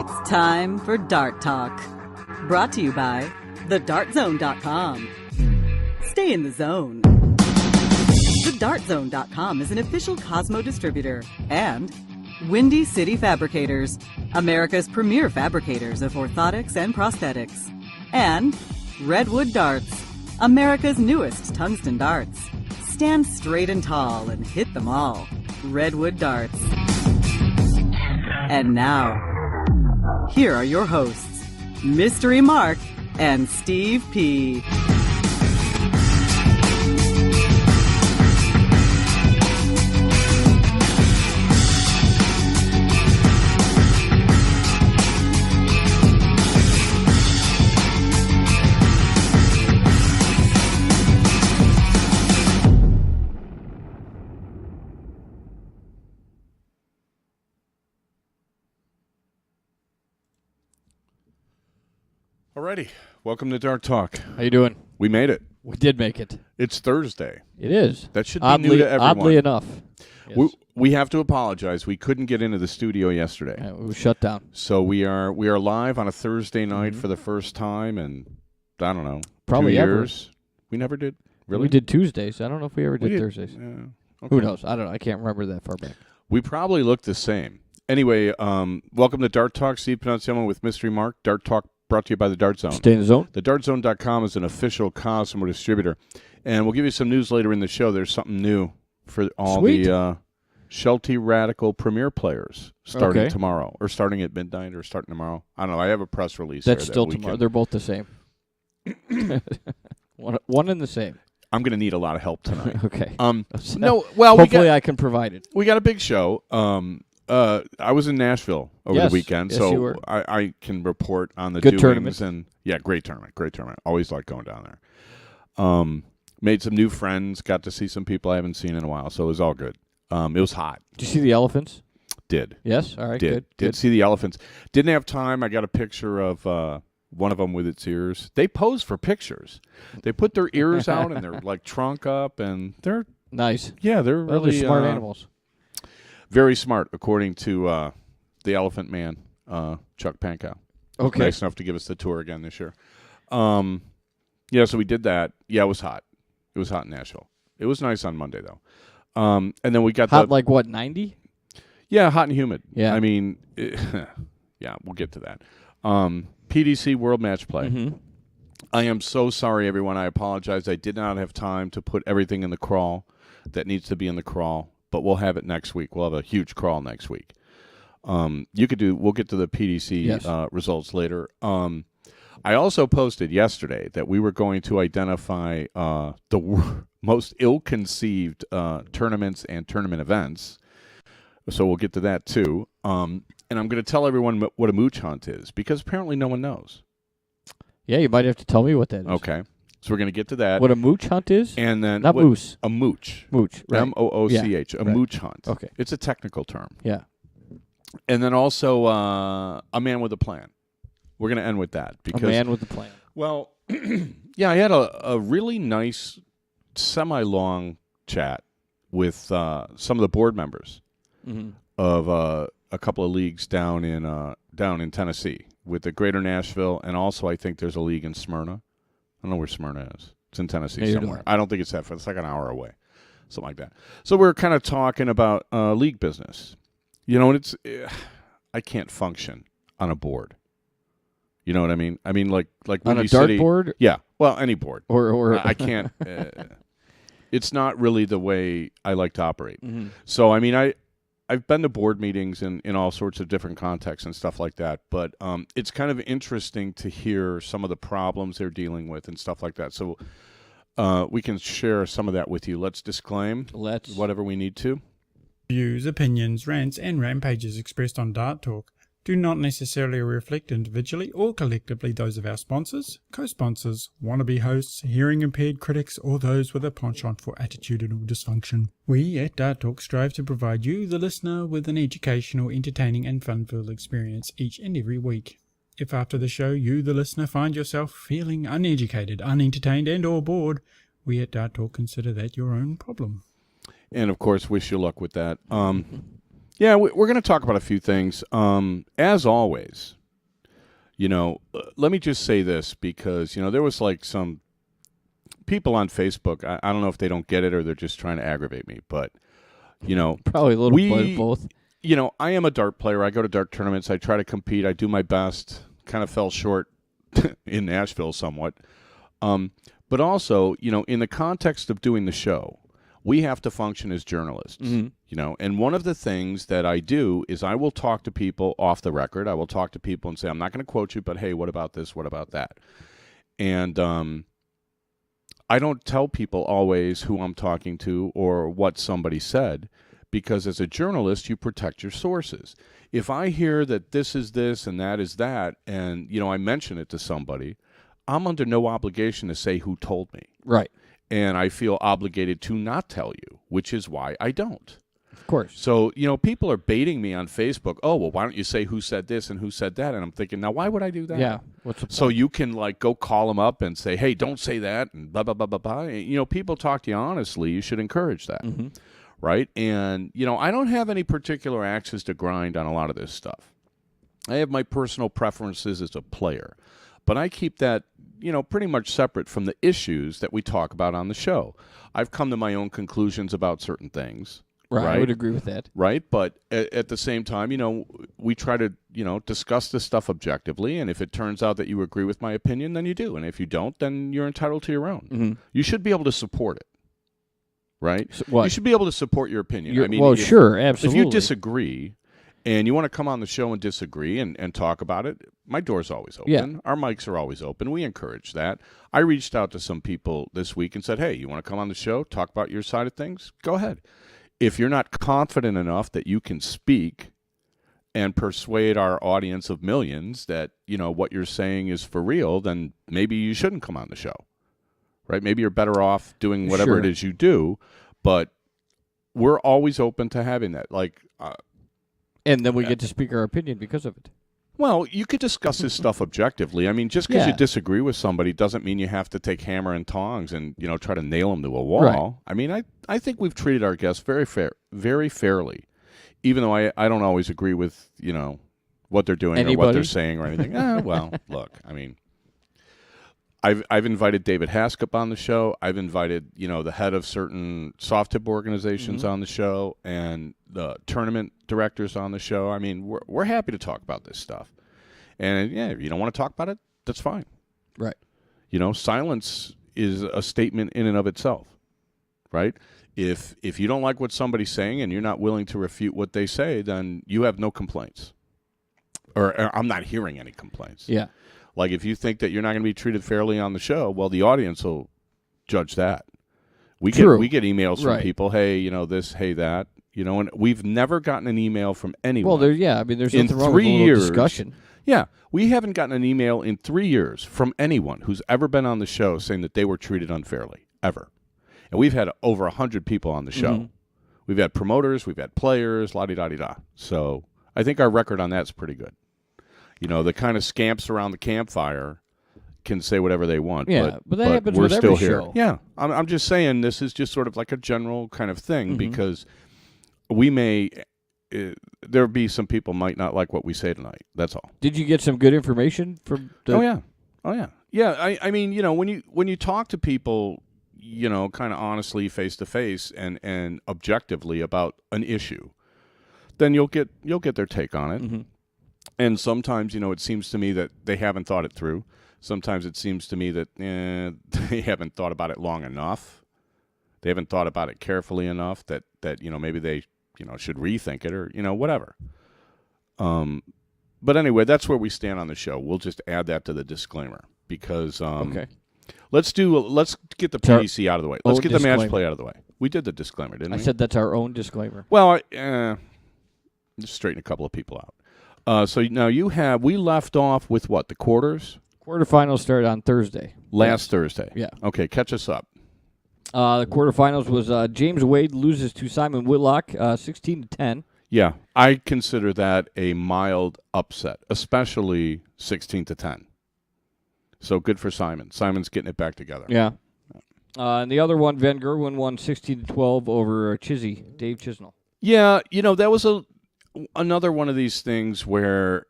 It's time for Dart Talk. Brought to you by thedartzone.com. Stay in the zone. Thedartzone.com is an official Cosmo distributor and Windy City Fabricators, America's premier fabricators of orthotics and prosthetics. And Redwood Darts, America's newest tungsten darts. Stand straight and tall and hit them all. Redwood Darts. And now, here are your hosts, Mystery Mark and Steve P. Alrighty, welcome to Dart Talk. How you doing? We made it. We did make it. It's Thursday. It is. That should be new to everyone. Oddly enough. Yes. We have to apologize. We couldn't get into the studio yesterday. Yeah, we were shut down. So we are live on a Thursday night for the first time in, I don't know, probably 2 ever. years. We never did. Really? We did Tuesdays. I don't know if we ever did Thursdays. Okay. Who knows? I don't know. I can't remember that far back. We probably look the same. Anyway, welcome to Dart Talk. Steve Peninsula with Mystery Mark. Dart Talk brought to you by the Dart Zone. Stay in the zone. TheDartZone.com is an official Cosmo distributor. And we'll give you some news later in the show. There's something new for all the Shelty Radical Premier players starting tomorrow. Or starting at midnight or starting tomorrow. I don't know. I have a press release. That's still tomorrow. They're both the same. one and the same. I'm going to need a lot of help tonight. Okay. Hopefully I can provide it. We got a big show. I was in Nashville over the weekend, yes, so I can report on the good doings. Tournament. And great tournament. Always like going down there. Made some new friends, got to see some people I haven't seen in a while, so it was all good. It was hot. Did you see the elephants? Did. Yes? All right, good. Did see the elephants. Didn't have time. I got a picture of one of them with its ears. They pose for pictures. They put their ears out and they're like trunk up, and they're nice. Yeah, they're really smart animals. Very smart, according to the Elephant Man, Chuck Pankow. Okay. Nice enough to give us the tour again this year. So we did that. Yeah, it was hot. It was hot in Nashville. It was nice on Monday, though. And then we got hot, like what, 90? Yeah, hot and humid. Yeah. I mean, we'll get to that. PDC World Matchplay. Mm-hmm. I am so sorry, everyone. I apologize. I did not have time to put everything in the crawl that needs to be in the crawl. But we'll have it next week. We'll have a huge crawl next week. We'll get to the PDC results later. I also posted yesterday that we were going to identify the most ill-conceived tournaments and tournament events. So we'll get to that too. And I'm going to tell everyone what a mooch hunt is, because apparently no one knows. Yeah, you might have to tell me what that is. Okay. So we're going to get to that. What a mooch hunt is? And then not moose. A mooch. Mooch. Right. M-O-O-C-H. A mooch hunt. Okay. It's a technical term. Yeah. And then also a man with a plan. We're going to end with that. Because, a man with a plan. Well, I had a really nice semi-long chat with some of the board members of a couple of leagues down in Tennessee with the Greater Nashville, and also I think there's a league in Smyrna. I don't know where Smyrna is. It's in Tennessee somewhere. I don't think it's that far. It's like an hour away, something like that. So we're kind of talking about league business. You know, and it's I can't function on a board. You know what I mean? I mean, like on Windy a dart City, board? Yeah, well, any board. Or I can't. It's not really the way I like to operate. Mm-hmm. So I mean, I've been to board meetings in all sorts of different contexts and stuff like that, but it's kind of interesting to hear some of the problems they're dealing with and stuff like that. So we can share some of that with you. Let's disclaim whatever we need to. Views, opinions, rants, and rampages expressed on Dart Talk do not necessarily reflect individually or collectively those of our sponsors, co-sponsors, wannabe hosts, hearing-impaired critics, or those with a penchant for attitudinal dysfunction. We at Dart Talk strive to provide you, the listener, with an educational, entertaining, and fun-filled experience each and every week. If after the show you, the listener, find yourself feeling uneducated, unentertained, and or bored, we at Dart Talk consider that your own problem. And, of course, wish you luck with that. Yeah, we're going to talk about a few things. As always, let me just say this because, there was like some people on Facebook. I don't know if they don't get it or they're just trying to aggravate me, but, Probably a little bit of both. I am a dart player. I go to dart tournaments. I try to compete. I do my best. Kind of fell short in Nashville somewhat. But also, in the context of doing the show, we have to function as journalists, and one of the things that I do is I will talk to people off the record. I will talk to people and say, I'm not going to quote you, but hey, what about this? What about that? And I don't tell people always who I'm talking to or what somebody said, because as a journalist, you protect your sources. If I hear that this is this and that is that, and, I mention it to somebody, I'm under no obligation to say who told me. Right. And I feel obligated to not tell you, which is why I don't. Of course. So, people are baiting me on Facebook. Oh, well, why don't you say who said this and who said that? And I'm thinking, now, why would I do that? Yeah. What's the point? So you can, go call them up and say, hey, don't say that, and blah, blah, blah, blah, blah. People talk to you honestly. You should encourage that, right? And, I don't have any particular axes to grind on a lot of this stuff. I have my personal preferences as a player. But I keep that, pretty much separate from the issues that we talk about on the show. I've come to my own conclusions about certain things. Right. I would agree with that. Right. But at the same time, we try to, discuss this stuff objectively. And if it turns out that you agree with my opinion, then you do. And if you don't, then you're entitled to your own. You should be able to support it. Right? What? You should be able to support your opinion. Sure, absolutely. If you disagree and you want to come on the show and disagree and talk about it, my door's always open. Yeah. Our mics are always open. We encourage that. I reached out to some people this week and said, hey, you want to come on the show, talk about your side of things? Go ahead. If you're not confident enough that you can speak and persuade our audience of millions that, what you're saying is for real, then maybe you shouldn't come on the show. Right? Maybe you're better off doing whatever it is you do, but we're always open to having that. And then we get to speak our opinion because of it. Well, you could discuss this stuff objectively. I mean, just because you disagree with somebody doesn't mean you have to take hammer and tongs and, try to nail them to a wall. Right. I mean, I think we've treated our guests very fairly, even though I don't always agree with, what they're doing or what they're saying or anything. Well, look, I mean, I've invited David Haskip on the show. I've invited, the head of certain soft tip organizations on the show and the tournament directors on the show. I mean, we're happy to talk about this stuff. And, if you don't want to talk about it, that's fine. Right. Silence is a statement in and of itself, right? If you don't like what somebody's saying and you're not willing to refute what they say, then you have no complaints. Or I'm not hearing any complaints. Yeah. Like, if you think that you're not going to be treated fairly on the show, well, the audience will judge that. We get emails from people, hey, this, hey, that, and we've never gotten an email from anyone. Well, there's nothing wrong with a little discussion. Yeah, we haven't gotten an email in 3 years from anyone who's ever been on the show saying that they were treated unfairly, ever. And we've had over 100 people on the show. We've had promoters, we've had players, la-di-da-di-da. So I think our record on that's pretty good. The kind of scamps around the campfire can say whatever they want. Yeah, but that happens we're with still every here. show. Yeah, I'm just saying this is just sort of like a general kind of thing because we may there be some people might not like what we say tonight. That's all. Did you get some good information from? Oh yeah. I mean, when you talk to people, kind of honestly, face to face, and objectively about an issue, then you'll get their take on it. And sometimes, it seems to me that they haven't thought it through. Sometimes it seems to me that they haven't thought about it long enough. They haven't thought about it carefully enough that maybe they, should rethink it or, whatever. But anyway, that's where we stand on the show. We'll just add that to the disclaimer because let's get the PDC out of the way. Let's get the match play out of the way. We did the disclaimer, didn't we? I said that's our own disclaimer. Well, just straighten a couple of people out. So now we left off with what, the quarters? Quarterfinals started on Thursday. Last Thursday. Yeah. Okay, catch us up. The quarterfinals was James Wade loses to Simon Whitlock, 16-10. Yeah, I consider that a mild upset, especially 16-10. So good for Simon. Simon's getting it back together. Yeah. And the other one, Van Gerwen won 16-12 over Dave Chisnell. Yeah, that was another one of these things where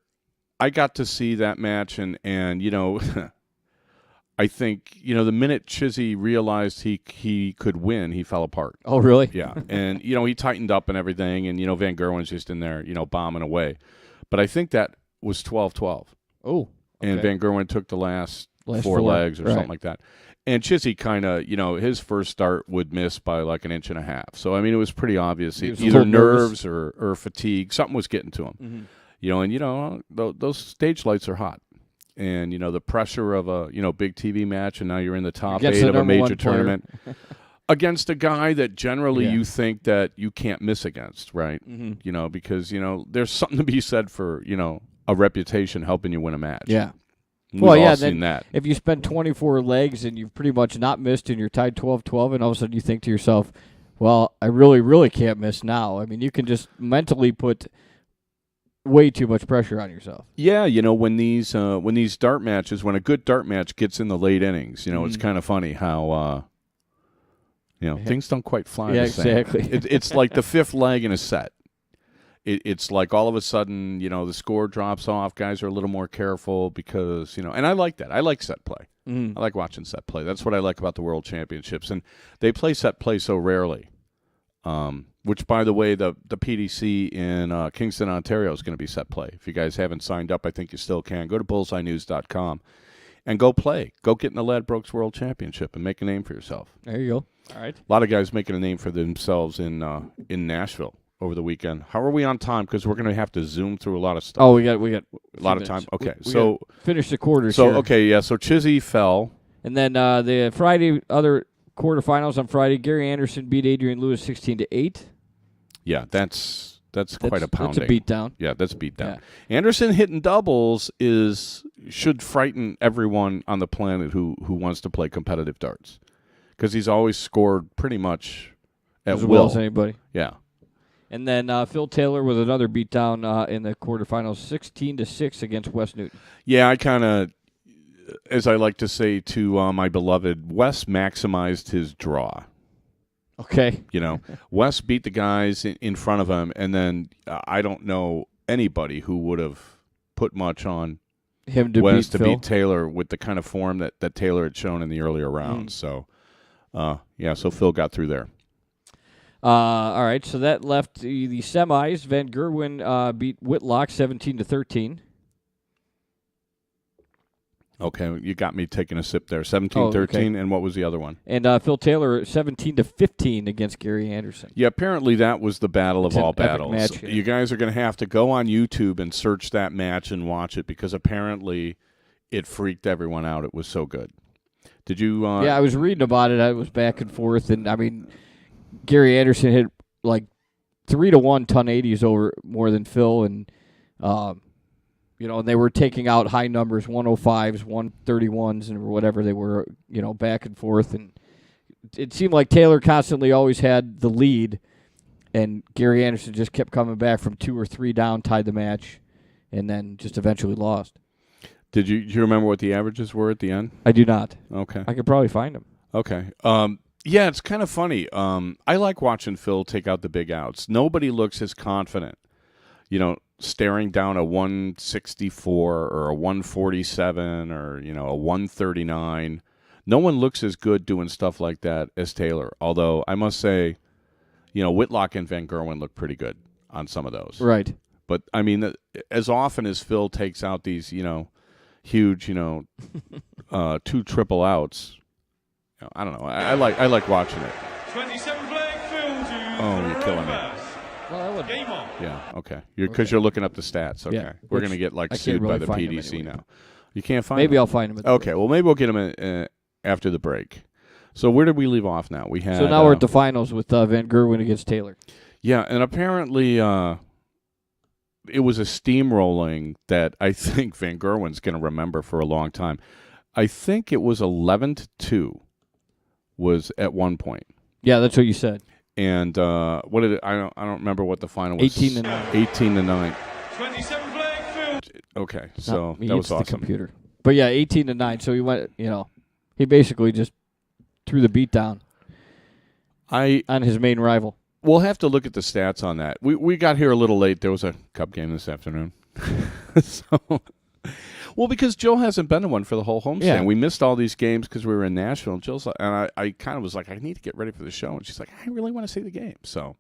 I got to see that match, and I think, the minute Chizzy realized he could win, he fell apart. Oh, really? Yeah. And, he tightened up and everything, and, Van Gerwen's just in there, bombing away. But I think that was 12-12. Oh, okay. And Van Gerwen took the last four legs or something like that. And Chizzy kind of, his first start would miss by like an inch and a half. So, I mean, it was pretty obvious. Either nerves or fatigue. Something was getting to him. Mm-hmm. And, those stage lights are hot. And, the pressure of a, big TV match, and now you're in the top 8 of a major tournament against a guy that generally you think that you can't miss against, right? Mm-hmm. Because, there's something to be said for, a reputation helping you win a match. Yeah. We've all seen that. If you spend 24 legs and you've pretty much not missed and you're tied 12-12, and all of a sudden you think to yourself, well, I really, really can't miss now. I mean, you can just mentally put way too much pressure on yourself. Yeah, when these dart matches, when a good dart match gets in the late innings, it's kind of funny how things don't quite fly. Yeah, the same. exactly. It's like the fifth leg in a set. It's like all of a sudden, the score drops off. Guys are a little more careful because, and I like that. I like set play. I like watching set play. That's what I like about the World Championships. And they play set play so rarely. Which, by the way, the PDC in Kingston, Ontario is going to be set play. If you guys haven't signed up, I think you still can. Go to bullseyenews.com and go play. Go get in the Ladbrokes World Championship and make a name for yourself. There you go. All right. A lot of guys making a name for themselves in Nashville over the weekend. How are we on time? Because we're going to have to zoom through a lot of stuff. Oh, we got a lot of time. Okay, so finish the quarters. So here. okay, yeah. So Chizzy fell, and then the Friday other quarterfinals on Friday. Gary Anderson beat Adrian Lewis 16-8. Yeah, that's quite a pounding. That's a beatdown. Yeah, that's a beatdown. Yeah. Anderson hitting doubles should frighten everyone on the planet who wants to play competitive darts, because he's always scored pretty much at as will. Well as anybody. Yeah. And then Phil Taylor with another beatdown in the quarterfinals, 16-6 against Wes Newton. Yeah, I kind of, as I like to say to my beloved, Wes maximized his draw. Okay. Wes beat the guys in front of him, and then I don't know anybody who would have put much on him to Wes to Phil. beat Taylor with the kind of form that Taylor had shown in the earlier rounds. So, so Phil got through there. All right, so that left the semis. Van Gerwen beat Whitlock 17-13. Okay, you got me taking a sip there. 17-13, okay. And what was the other one? And Phil Taylor 17-15 against Gary Anderson. Yeah, apparently that was the battle of all battles. Match, you guys are going to have to go on YouTube and search that match and watch it, because apparently it freaked everyone out. It was so good. Did you? Yeah, I was reading about it. I was back and forth, and I mean, Gary Anderson hit like 3-1 ton 80s over more than Phil, and and they were taking out high numbers, 105s, 131s, and whatever they were, back and forth. And it seemed like Taylor constantly always had the lead, and Gary Anderson just kept coming back from 2 or 3 down, tied the match, and then just eventually lost. Do you remember what the averages were at the end? I do not. Okay. I could probably find them. Okay. Yeah, it's kind of funny. I like watching Phil take out the big outs. Nobody looks as confident, staring down a 164 or a 147 or, a 139. No one looks as good doing stuff like that as Taylor. Although I must say, Whitlock and Van Gerwen look pretty good on some of those. Right. But, I mean, as often as Phil takes out these, huge, 2 triple outs, I don't know. I like watching it. 27 flag Phil to Oh, you're killing me. Well, I would. Game on. Yeah, okay. Because you're looking up the stats. Okay. Yeah, We're going to get, sued by the PDC now. You can't find Maybe them? I'll find them. Okay, well, maybe we'll get them after the break. So where did we leave off now? We had. So now we're at the finals with Van Gerwen against Taylor. Yeah, and apparently it was a steamrolling that I think Van Gerwen's going to remember for a long time. I think it was 11-2 was at one point. Yeah, that's what you said. And what did it, I don't remember what the final was. 18-9. 18-9. 27 flag Phil. Okay, so he that was hits the awesome. computer. But yeah, 18-9. So he went. He basically just threw the beat down on his main rival. We'll have to look at the stats on that. We got here a little late. There was a Cup game this afternoon. So, well, because Jill hasn't been to one for the whole homestand. Yeah. We missed all these games because we were in Nashville. And Jill's and I kind of was like, I need to get ready for the show. And she's like, I really want to see the game. So,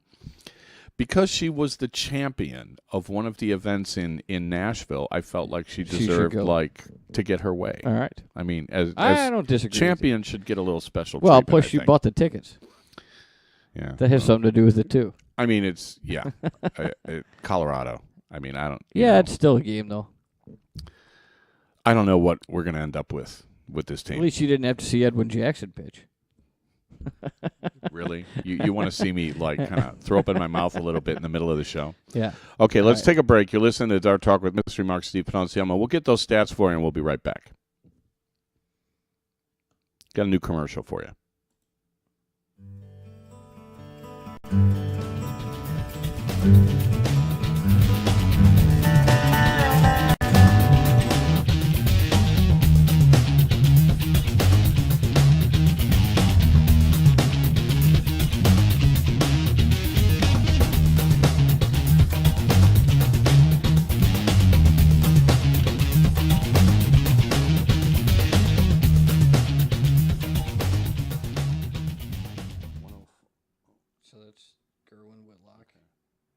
because she was the champion of one of the events in Nashville, I felt like she deserved to get her way. All right. I mean, as I don't disagree. champion should get a little special. Well, treatment, plus you bought the tickets. Yeah, That has something to do with it too. I mean, it's Colorado. I mean, I don't. Yeah, it's still a game though. I don't know what we're going to end up with this team. At least you didn't have to see Edwin Jackson pitch. Really? You want to see me kind of throw up in my mouth a little bit in the middle of the show? Yeah. Okay, let's take a break. You're listening to Dart Talk with Mystery Mark Steve Panonciamo. We'll get those stats for you, and we'll be right back. Got a new commercial for you. So that's Gerwin Whitlock.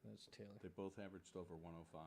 That's Taylor. They both averaged over 105.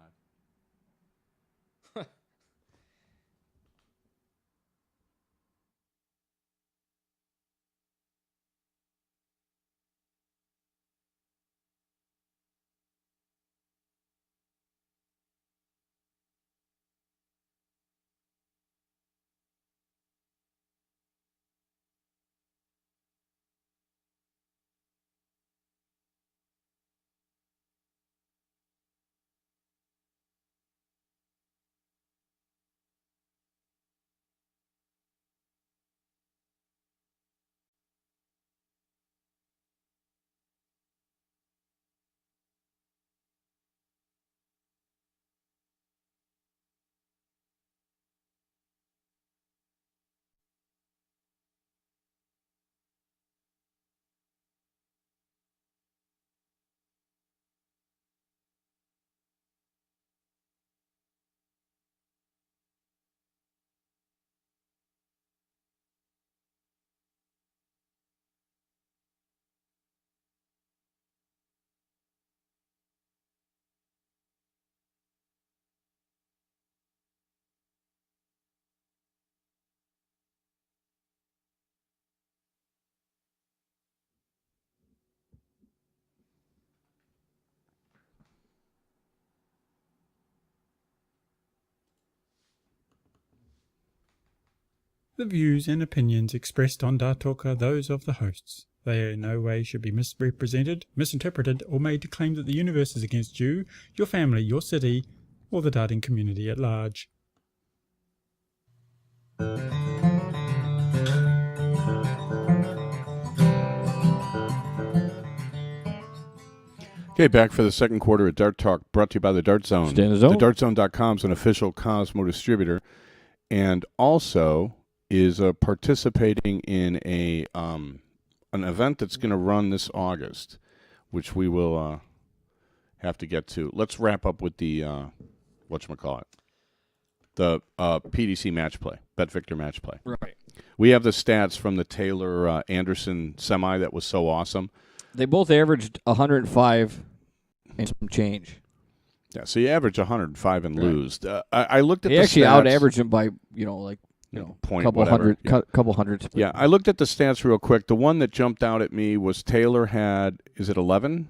The views and opinions expressed on Dart Talk are those of the hosts. They in no way should be misrepresented, misinterpreted, or made to claim that the universe is against you, your family, your city, or the darting community at large. Okay, back for the second quarter of Dart Talk, brought to you by the Dart Zone. Stay in the zone. TheDartZone.com is an official Cosmo distributor, and also is participating in an event that's going to run this August, which we will have to get to. Let's wrap up with the whatchamacallit, the PDC Matchplay, Bet Victor Matchplay. Right. We have the stats from the Taylor Anderson semi that was so awesome. They both averaged 105 and some change. Yeah, so you average 105 and lose. I looked at He the actually stats. out-averaged him by, Point couple whatever. hundred, couple hundreds. Yeah, I looked at the stats real quick. The one that jumped out at me was Taylor had, is it 11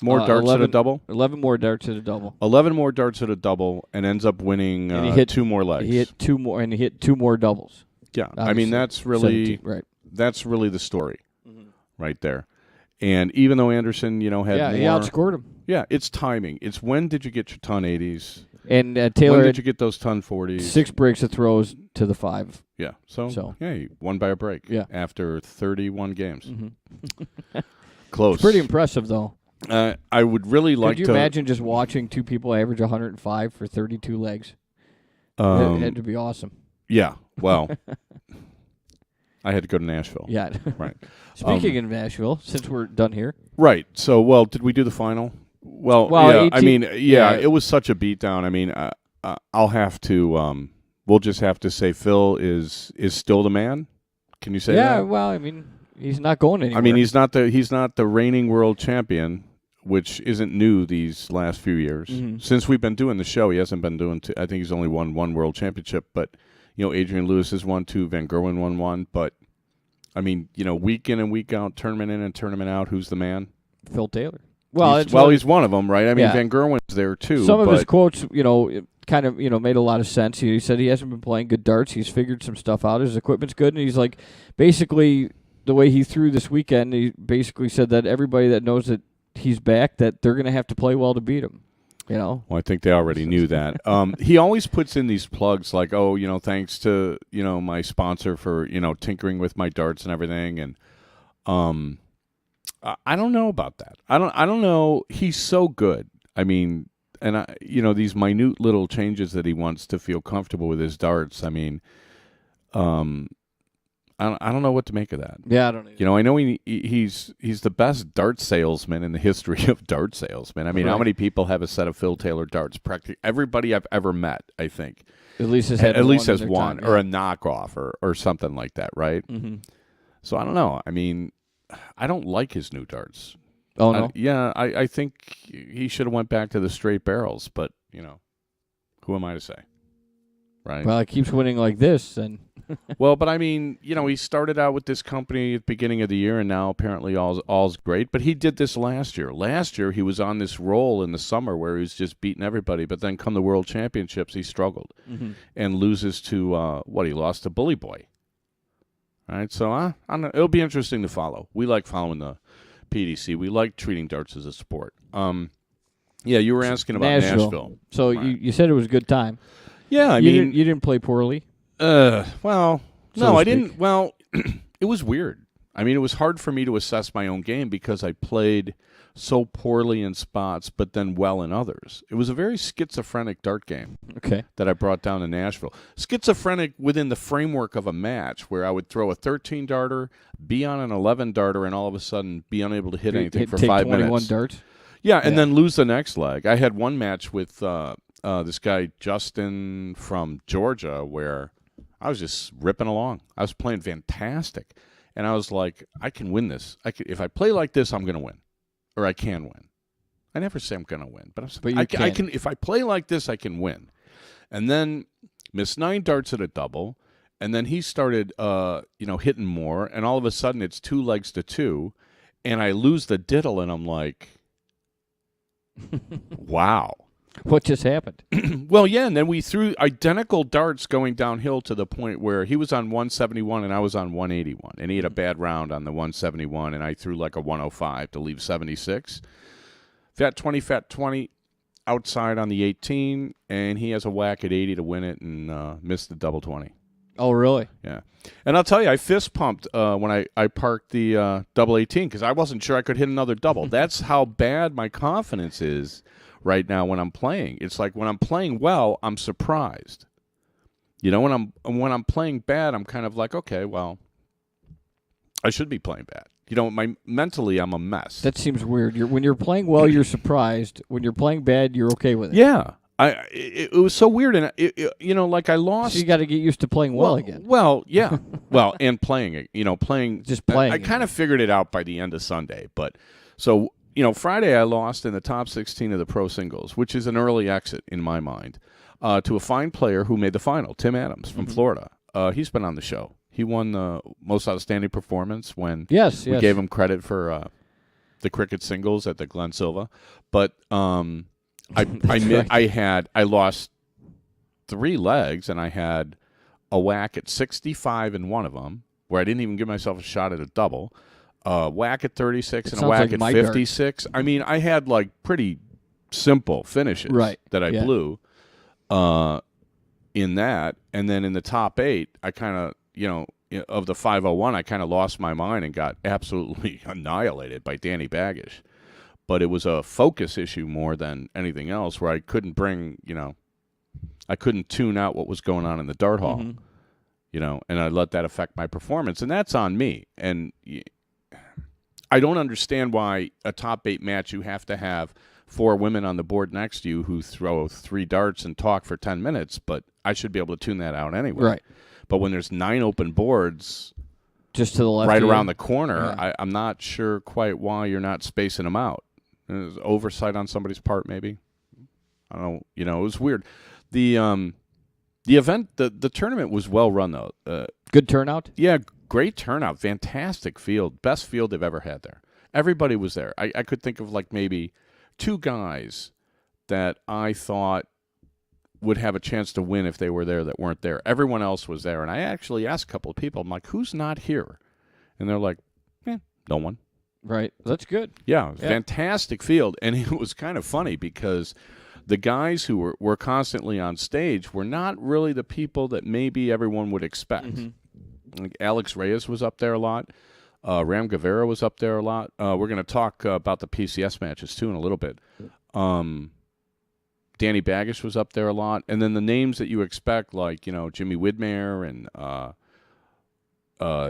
more darts 11, at a double? 11 more darts at a double. 11 more darts at a double, and ends up winning And he hit 2 more legs. He hit 2 more, and he hit 2 more doubles. Yeah, Obviously. I mean that's really 17, right. That's really the story, right there. And even though Anderson, had more, he outscored him. Yeah, it's timing. It's when did you get your ton 80s? And Taylor when had did you get those ton 40s? 6 breaks of throws to the 5. Yeah, so Yeah. he won by a break. Yeah. After 31 games. Close. It's pretty impressive, though. I would really like Could you to imagine just watching 2 people average 105 for 32 legs? It had to be awesome. Yeah. Well, I had to go to Nashville. Yeah. Right. Speaking of Nashville, since we're done here. Right. So, did we do the final? Well, Well, yeah. 18 it was such a beatdown. I mean, I'll have to. We'll just have to say Phil is still the man. Can you say that? Yeah, well, I mean, he's not going anywhere. I mean, he's not the reigning world champion, which isn't new these last few years. Mm-hmm. Since we've been doing the show, he hasn't been doing. I think he's only won one world championship, but Adrian Lewis has won 2, Van Gerwen won 1, but I mean, week in and week out, tournament in and tournament out, who's the man? Phil Taylor. Well, he's one of them, right? I mean, yeah. Van Gerwen's there too. Some of his quotes, kind of, made a lot of sense. He said he hasn't been playing good darts. He's figured some stuff out. His equipment's good, and he's like, basically, the way he threw this weekend, he basically said that everybody that knows that he's back, that they're going to have to play well to beat him. Well, I think they already knew that. He always puts in these plugs like, thanks to, my sponsor for, tinkering with my darts and everything. And I don't know about that. I don't know. He's so good. I mean, and these minute little changes that he wants to feel comfortable with his darts. I mean, I don't know what to make of that. Yeah, I don't either. I know he's the best dart salesman in the history of dart salesmen. I mean, How many people have a set of Phil Taylor darts? Practically everybody I've ever met, I think, at least has one or a knockoff or something like that, right? Mm-hmm. So I don't know. I mean, I don't like his new darts. Oh no. I think he should have went back to the straight barrels, but who am I to say? Right. Well, it keeps winning like this, and well, but I mean, he started out with this company at the beginning of the year, and now apparently all's great. But he did this last year. Last year, he was on this roll in the summer where he was just beating everybody. But then come the World Championships, he struggled and loses to he lost to Bully Boy. All right, so I don't know. It'll be interesting to follow. We like following the PDC. We like treating darts as a sport. Yeah, you were asking about Nashville. So right. you said it was a good time. Yeah, I mean, you didn't play poorly. Well, no, I didn't. Well, it was weird. I mean, it was hard for me to assess my own game because I played so poorly in spots, but then well in others. It was a very schizophrenic dart game that I brought down to Nashville. Schizophrenic within the framework of a match where I would throw a 13 darter, be on an 11 darter, and all of a sudden be unable to hit anything for 5 minutes. 21 darts? Yeah, and then lose the next leg. I had one match with this guy, Justin from Georgia, where I was just ripping along. I was playing fantastic. And I was like, I can win this. If I play like this, I'm going to win. Or I can win. I never say I'm going to win. But I can. If I play like this, I can win. And then missed 9 darts at a double. And then he started hitting more. And all of a sudden, it's 2 legs to 2. And I lose the diddle, and I'm like, wow. What just happened? Well, yeah, and then we threw identical darts going downhill to the point where he was on 171 and I was on 181. And he had a bad round on the 171, and I threw like a 105 to leave 76. Fat 20, outside on the 18, and he has a whack at 80 to win it and missed the double 20. Oh, really? Yeah. And I'll tell you, I fist pumped when I parked the double 18 because I wasn't sure I could hit another double. That's how bad my confidence is right now when I'm playing. It's like when I'm playing well, I'm surprised. When I'm playing bad, I'm kind of like, okay, well, I should be playing bad. Mentally, I'm a mess. That seems weird. When you're playing well, you're surprised. When you're playing bad, you're okay with it. Yeah. It was so weird, and like I lost. So you got to get used to playing well again. Well, yeah, and playing it, playing. Just playing. I kind of figured it out by the end of Sunday, but so Friday I lost in the top 16 of the pro singles, which is an early exit in my mind, to a fine player who made the final, Tim Adams from Florida. He's been on the show. He won the most outstanding performance when we gave him credit for the cricket singles at the Glen Silva, but. I lost 3 legs, and I had a whack at 65 in one of them, where I didn't even give myself a shot at a double, whack at 36, and a whack at 56. I mean, I had like pretty simple finishes that I blew in that, and then in the top 8, I kind of, of the 501, I kind of lost my mind and got absolutely annihilated by Danny Baggish. But it was a focus issue more than anything else, where I couldn't I couldn't tune out what was going on in the dart hall, and I let that affect my performance, and that's on me. And I don't understand why a top 8 match you have to have 4 women on the board next to you who throw 3 darts and talk for 10 minutes, but I should be able to tune that out anyway. Right. But when there's 9 open boards just to the left, right of you. around the corner, Yeah. I'm not sure quite why you're not spacing them out. There's oversight on somebody's part, maybe. I don't know. You know, it was weird. The event, the tournament was well run though. Good turnout. Yeah, great turnout, fantastic field, best field they've ever had there. Everybody was there. I could think of like maybe 2 guys that I thought would have a chance to win if they were there that weren't there. Everyone else was there, and I actually asked a couple of people, I'm like, who's not here? And they're like, no one. Right. That's good. Yeah, fantastic field. And it was kind of funny because the guys who were constantly on stage were not really the people that maybe everyone would expect. Mm-hmm. Like Alex Reyes was up there a lot. Ram Guevara was up there a lot. We're going to talk about the PCS matches, too, in a little bit. Danny Baggish was up there a lot. And then the names that you expect, like, you know, Jimmy Widmer and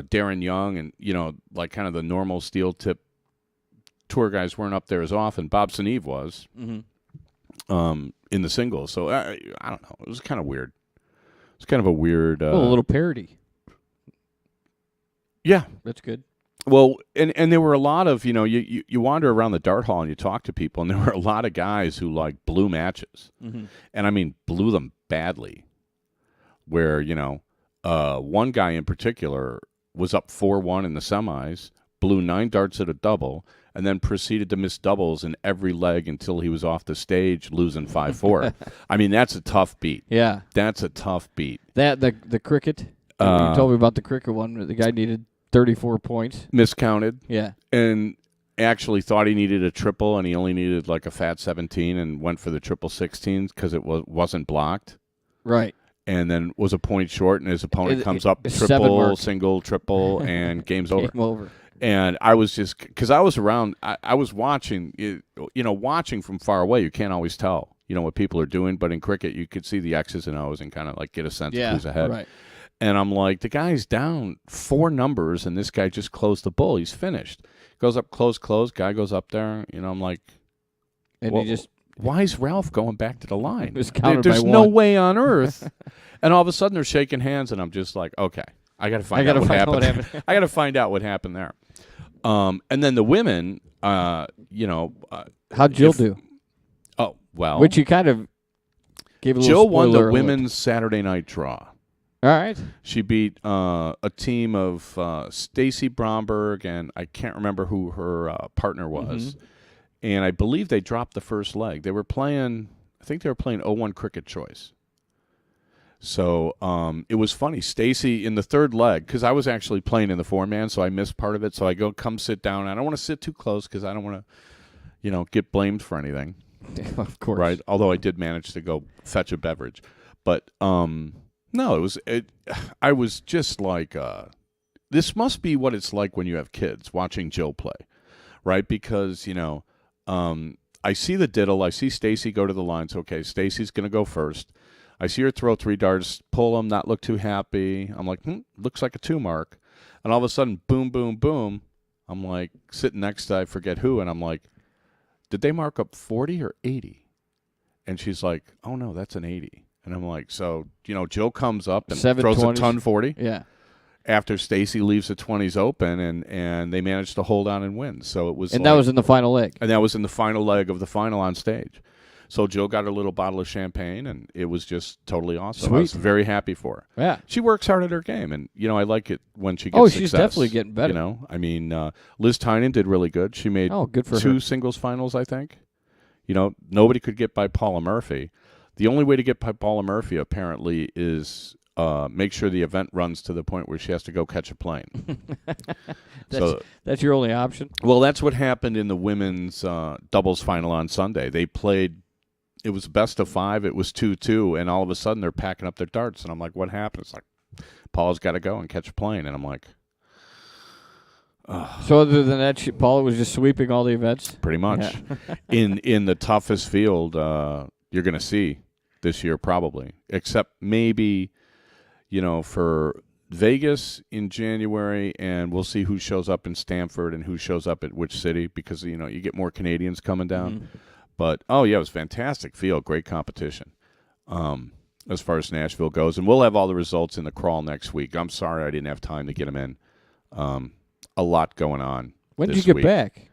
Darren Young and, you know, like kind of the normal steel tip tour guys weren't up there as often. Bob Seneve was in the singles. So, I don't know. It was kind of weird. It's kind of a weird... a little parody. Yeah. That's good. Well, and there were a lot of, you know, you wander around the dart hall and you talk to people, and there were a lot of guys who, like, blew matches. Mm-hmm. And, I mean, blew them badly. Where, you know, one guy in particular was up 4-1 in the semis, blew 9 darts at a double, and then proceeded to miss doubles in every leg until he was off the stage, losing 5-4. I mean, that's a tough beat. Yeah. That's a tough beat. The cricket. You told me about the cricket one. The guy needed 34 points. Miscounted. Yeah. And actually thought he needed a triple, and he only needed like a fat 17 and went for the triple 16 because it wasn't blocked. Right. And then was a point short, and his opponent comes up mark. single, triple, and game's over. Game over. And I was just, because I was around, I was watching, you know, watching from far away, you can't always tell, you know, what people are doing. But in cricket, you could see the X's and O's and kind of like get a sense of who's ahead. Right. And I'm like, the guy's down 4 numbers, and this guy just closed the bull. He's finished. Goes up, close. Guy goes up there. You know, I'm like, And well, he just... why is Ralph going back to the line? was countered There's by no one. way on earth. And all of a sudden, they're shaking hands, and I'm just like, okay, I got to find out what happened. I got to find out what happened there. And then the women, you know. How'd Jill do? Oh, well. Which you kind of gave a little Jill won the spoiler alert. women's Saturday night draw. All right. She beat a team of Stacy Bromberg, and I can't remember who her partner was. Mm-hmm. And I believe they dropped the first leg. They were playing, I think they were playing 0-1 cricket choice. So it was funny. Stacy in the third leg, because I was actually playing in the 4-man, so I missed part of it. So I go, come sit down. I don't want to sit too close because I don't want to, you know, get blamed for anything. Of course. Right. Although I did manage to go fetch a beverage. But no, I was just like, this must be what it's like when you have kids watching Jill play, right? Because, you know, I see the diddle. I see Stacy go to the lines. Okay, Stacy's going to go first. I see her throw 3 darts, pull them, not look too happy. I'm like, looks like a 2 mark. And all of a sudden, boom, boom, boom. I'm like sitting next to I forget who, and I'm like, did they mark up 40 or 80? And she's like, oh, no, that's an 80. And I'm like, so, you know, Jill comes up and throws a ton 40. Yeah. After Stacy leaves the 20s open, and they managed to hold on and win. So it was, and that was in the final leg. And that was in the final leg of the final on stage. So Jill got her little bottle of champagne, and it was just totally awesome. Sweet. I was very happy for her. Yeah. She works hard at her game, and, you know, I like it when she gets success. She's definitely getting better. You know, I mean, Liz Tynan did really good. She made good for 2 her. singles finals, I think. You know, nobody could get by Paula Murphy. The only way to get by Paula Murphy, apparently, is make sure the event runs to the point where she has to go catch a plane. That's your only option? Well, that's what happened in the women's doubles final on Sunday. They played, it was best of 5, it was 2-2, and all of a sudden they're packing up their darts, and I'm like, what happened? It's like, Paula's got to go and catch a plane, and I'm like... So other than that, Paula was just sweeping all the events? Pretty much. Yeah. in the toughest field you're going to see this year probably, except maybe, you know, for Vegas in January, and we'll see who shows up in Stamford and who shows up at which city because, you know, you get more Canadians coming down. Mm-hmm. But, oh, yeah, it was fantastic field, great competition as far as Nashville goes. And we'll have all the results in the crawl next week. I'm sorry I didn't have time to get them in. A lot going on. When did this you get week. back?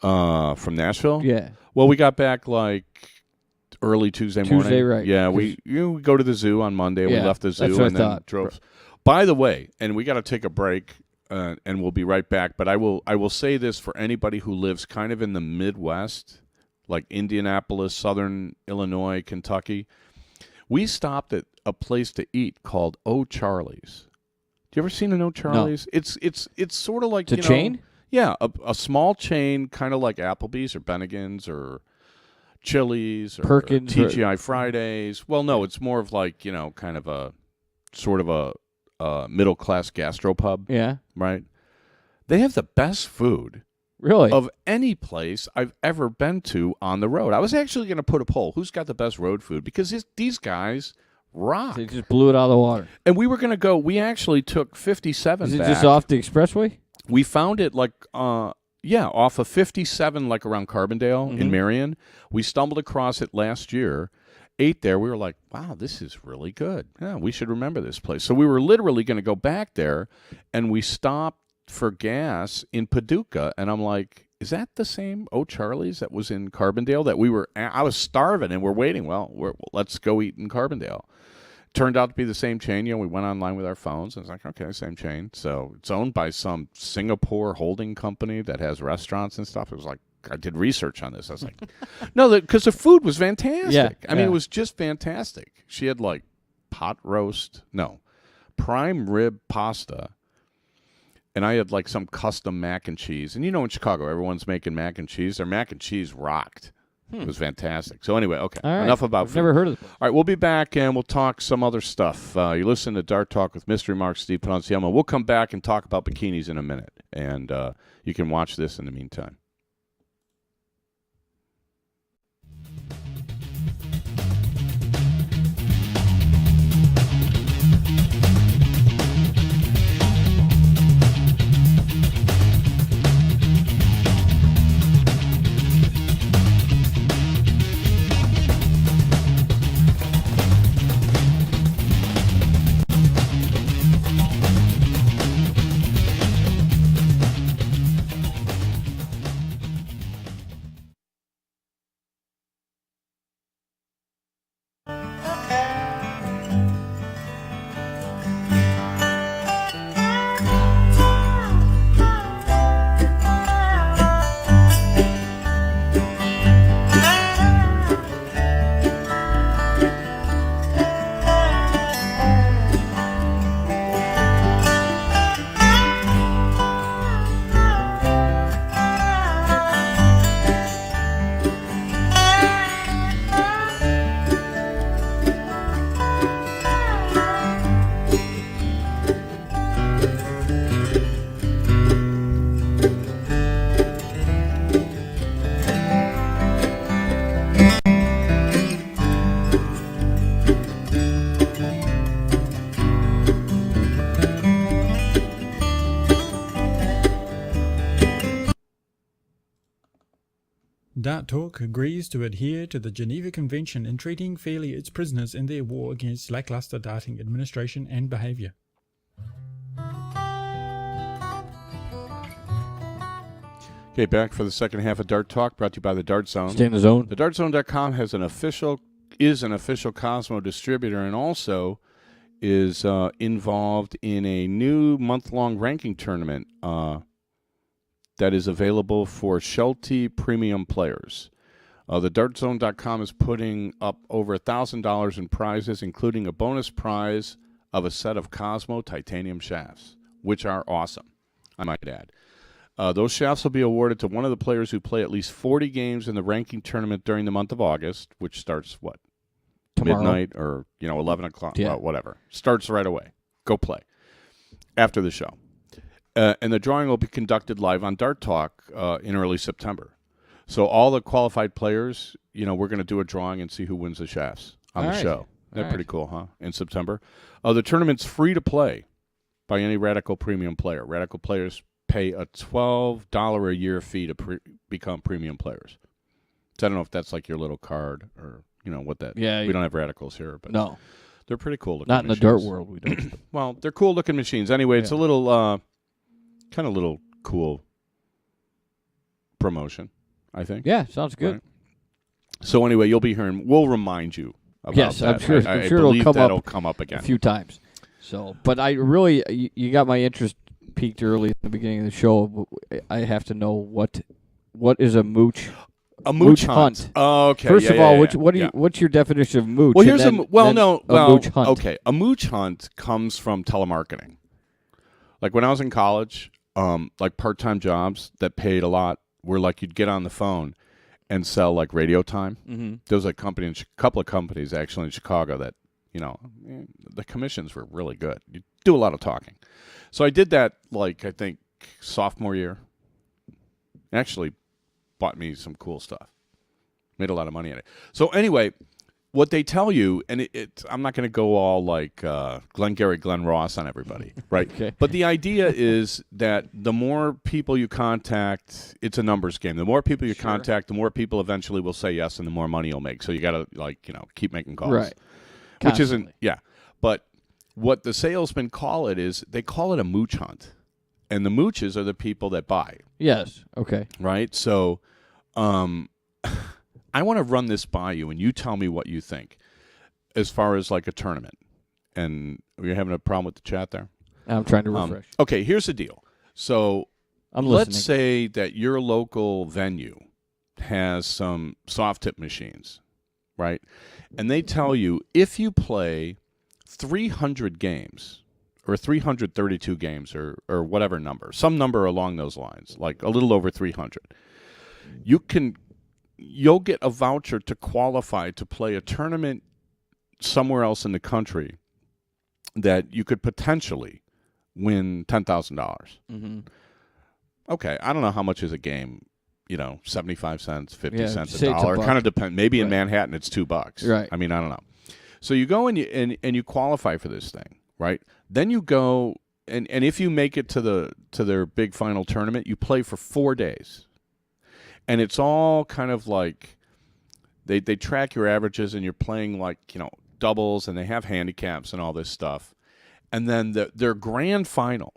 From Nashville? Yeah. Well, we got back like early Tuesday morning. Tuesday, right. Yeah, we go to the zoo on Monday. Yeah, We left the zoo that's what and I then thought. drove. By the way, and we got to take a break, and we'll be right back. But I will say this for anybody who lives kind of in the Midwest, like Indianapolis, Southern Illinois, Kentucky. We stopped at a place to eat called O'Charlie's. Do you ever seen an O'Charlie's? No. It's sort of like It's a chain? Yeah, a small chain, kind of like Applebee's or Bennigan's or Chili's or Perkins TGI Fridays. Well, no, it's more of like, kind of a sort of a middle-class gastropub, Yeah. right? They have the best food Really? of any place I've ever been to on the road. I was actually going to put a poll. Who's got the best road food? Because these guys rock. They just blew it out of the water. And we were going to go. We actually took 57 Is it back. just off the expressway? We found it like, off of 57, like around Carbondale in Marion. We stumbled across it last year, ate there. We were like, wow, this is really good. Yeah, we should remember this place. So we were literally going to go back there, and we stopped for gas in Paducah. And I'm like, is that the same O'Charlie's that was in Carbondale that we were I was starving, and we're waiting. Well, let's go eat in Carbondale. Turned out to be the same chain. We went online with our phones. And it's like, okay, same chain. So it's owned by some Singapore holding company that has restaurants and stuff. It was like, I did research on this. I was like, no, because the food was fantastic. Yeah, I mean, it was just fantastic. She had like prime rib pasta. And I had like some custom mac and cheese. And in Chicago, everyone's making mac and cheese. Their mac and cheese rocked. It was fantastic. So anyway, okay, All right. enough about I've food. never heard of it. All right, we'll be back, and we'll talk some other stuff. You listen to Dart Talk with Mystery Mark Steve Poncielmo. We'll come back and talk about bikinis in a minute, and you can watch this in the meantime. Dart Talk agrees to adhere to the Geneva Convention in treating fairly its prisoners in their war against lackluster darting administration and behaviour. Okay, back for the second half of Dart Talk, brought to you by the Dart Zone. Stay in the zone. TheDartZone.com is an official Cosmo distributor, and also is involved in a new month-long ranking tournament that is available for Sheltie premium players. TheDartZone.com is putting up over $1,000 in prizes, including a bonus prize of a set of Cosmo titanium shafts, which are awesome, I might add. Those shafts will be awarded to one of the players who play at least 40 games in the ranking tournament during the month of August, which starts, Tomorrow. midnight or 11 o'clock, Yeah. well, whatever. Starts right away. Go play after the show. And the drawing will be conducted live on Dart Talk in early September. So all the qualified players, we're going to do a drawing and see who wins the shafts on All the right. show. That's All pretty right. cool, huh? In September. The tournament's free to play by any Radical Premium player. Radical players pay a $12 a year fee to become premium players. So I don't know if that's like your little card or what that. Yeah, we don't have radicals here, but No, they're pretty cool looking. not in the machines. dirt world. We don't. Well, they're cool looking machines. Anyway, it's a little kind of little cool promotion, I think. Yeah, sounds good. Right. So anyway, you'll be hearing. We'll remind you about Yes, that. I'm sure. I it'll believe come that'll up come up again. a few times. So, but I really, you got my interest peaked early at the beginning of the show. I have to know what is a mooch. A mooch hunt. Oh, okay. First of all, what's your definition of mooch? Well, here's a mooch hunt. Okay, a mooch hunt comes from telemarketing. Like when I was in college, like part-time jobs that paid a lot were like you'd get on the phone and sell like radio time. Mm-hmm. There was a couple of companies actually in Chicago that the commissions were really good. You do a lot of talking. So I did that like I think sophomore year. Actually bought me some cool stuff. Made a lot of money in it. So anyway, what they tell you, and I'm not going to go all like Glengarry Glen Ross on everybody, right? Okay. But the idea is that the more people you contact, it's a numbers game. The more people you contact, the more people eventually will say yes, and the more money you'll make. So you got to keep making calls. Right. Which isn't, But what the salesmen call it is they call it a mooch hunt. And the mooches are the people that buy. Yes. Okay. Right? So I want to run this by you, and you tell me what you think as far as like a tournament. And you're having a problem with the chat there? I'm trying to refresh. Okay, here's the deal. So I'm listening. let's say that your local venue has some soft tip machines, right? And they tell you if you play 300 games or 332 games or whatever number, some number along those lines, like a little over 300, you'll get a voucher to qualify to play a tournament somewhere else in the country that you could potentially win $10,000. Mm-hmm. Okay, I don't know how much is a game, 75 cents, 50 cents, say a it's dollar. $1. Kind of depends. Maybe in Right. Manhattan it's $2. Right. I mean, I don't know. So you go and you qualify for this thing, right? Then you go and if you make it to their big final tournament, you play for 4 days. And it's all kind of like they track your averages, and you're playing like, doubles, and they have handicaps and all this stuff. And then their grand final,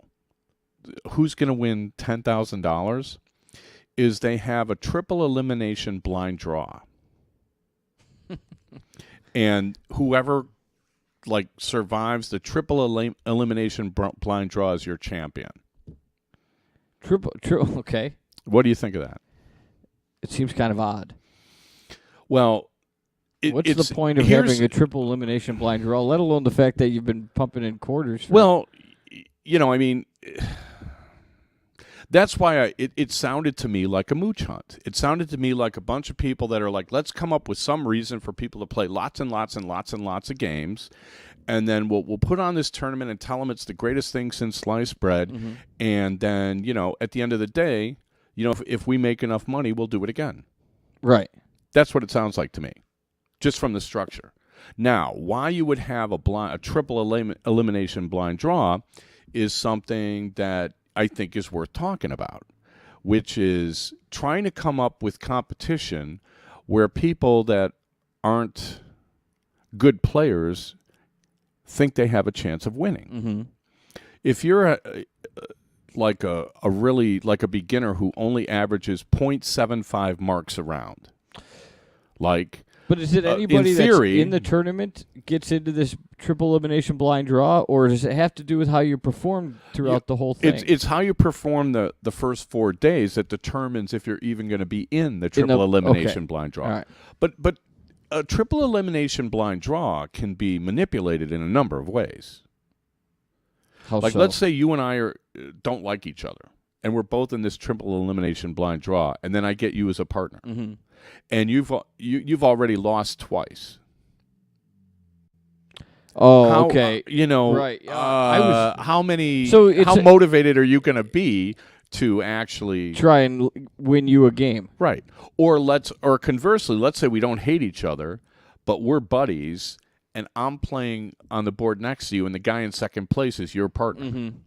who's going to win $10,000, is they have a triple elimination blind draw. And whoever survives the triple elimination blind draw is your champion. Triple. Okay. What do you think of that? It seems kind of odd. Well, what's the point of having a triple elimination blind draw, let alone the fact that you've been pumping in quarters? Well, I mean, that's why it sounded to me like a mooch hunt. It sounded to me like a bunch of people that are like, let's come up with some reason for people to play lots and lots and lots and lots of games, and then we'll put on this tournament and tell them it's the greatest thing since sliced bread, Mm-hmm. and then at the end of the day, if we make enough money, we'll do it again. Right. That's what it sounds like to me, just from the structure. Now, why you would have a triple elimination blind draw is something that I think is worth talking about, which is trying to come up with competition where people that aren't good players think they have a chance of winning. Mm-hmm. If you're a beginner who only averages 0.75 marks around, but is it anybody that's in the tournament gets into this triple elimination blind draw, or does it have to do with how you perform throughout the whole thing? It's how you perform the first 4 days that determines if you're even going to be in the triple elimination blind draw. All right. But a triple elimination blind draw can be manipulated in a number of ways. How so? Let's say you and I don't like each other, and we're both in this triple elimination blind draw, and then I get you as a partner. Mm-hmm. And you've already lost twice. Oh, okay. Right. How motivated are you going to be to actually try and win you a game? Right. Or conversely, let's say we don't hate each other, but we're buddies, and I'm playing on the board next to you, and the guy in second place is your partner. Mm-hmm.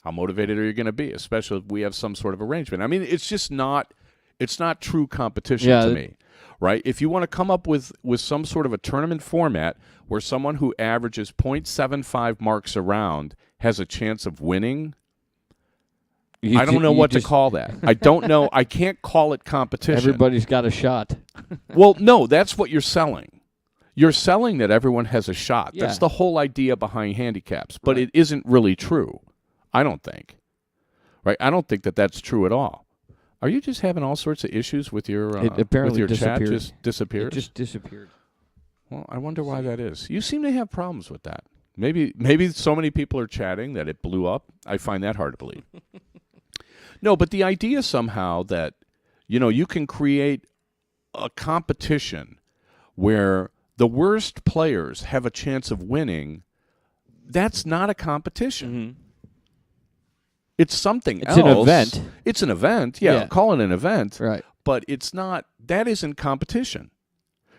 How motivated are you going to be, especially if we have some sort of arrangement? I mean, it's just not. It's not true competition to me, right? If you want to come up with some sort of a tournament format where someone who averages .75 marks around has a chance of winning, I don't know what to call that. I don't know. I can't call it competition. Everybody's got a shot. Well, no, that's what you're selling. You're selling that everyone has a shot. Yeah. That's the whole idea behind handicaps, but it isn't really true. I don't think. Right? I don't think that that's true at all. Are you just having all sorts of issues with your it apparently with your chat disappeared. just disappeared? It just disappeared. Well, I wonder why that is. You seem to have problems with that. Maybe so many people are chatting that it blew up. I find that hard to believe. No, but the idea somehow that, you can create a competition where the worst players have a chance of winning, that's not a competition. Mm-hmm. It's something else. It's an event. It's an event. Yeah, call it an event. Right. But it's not, that isn't competition.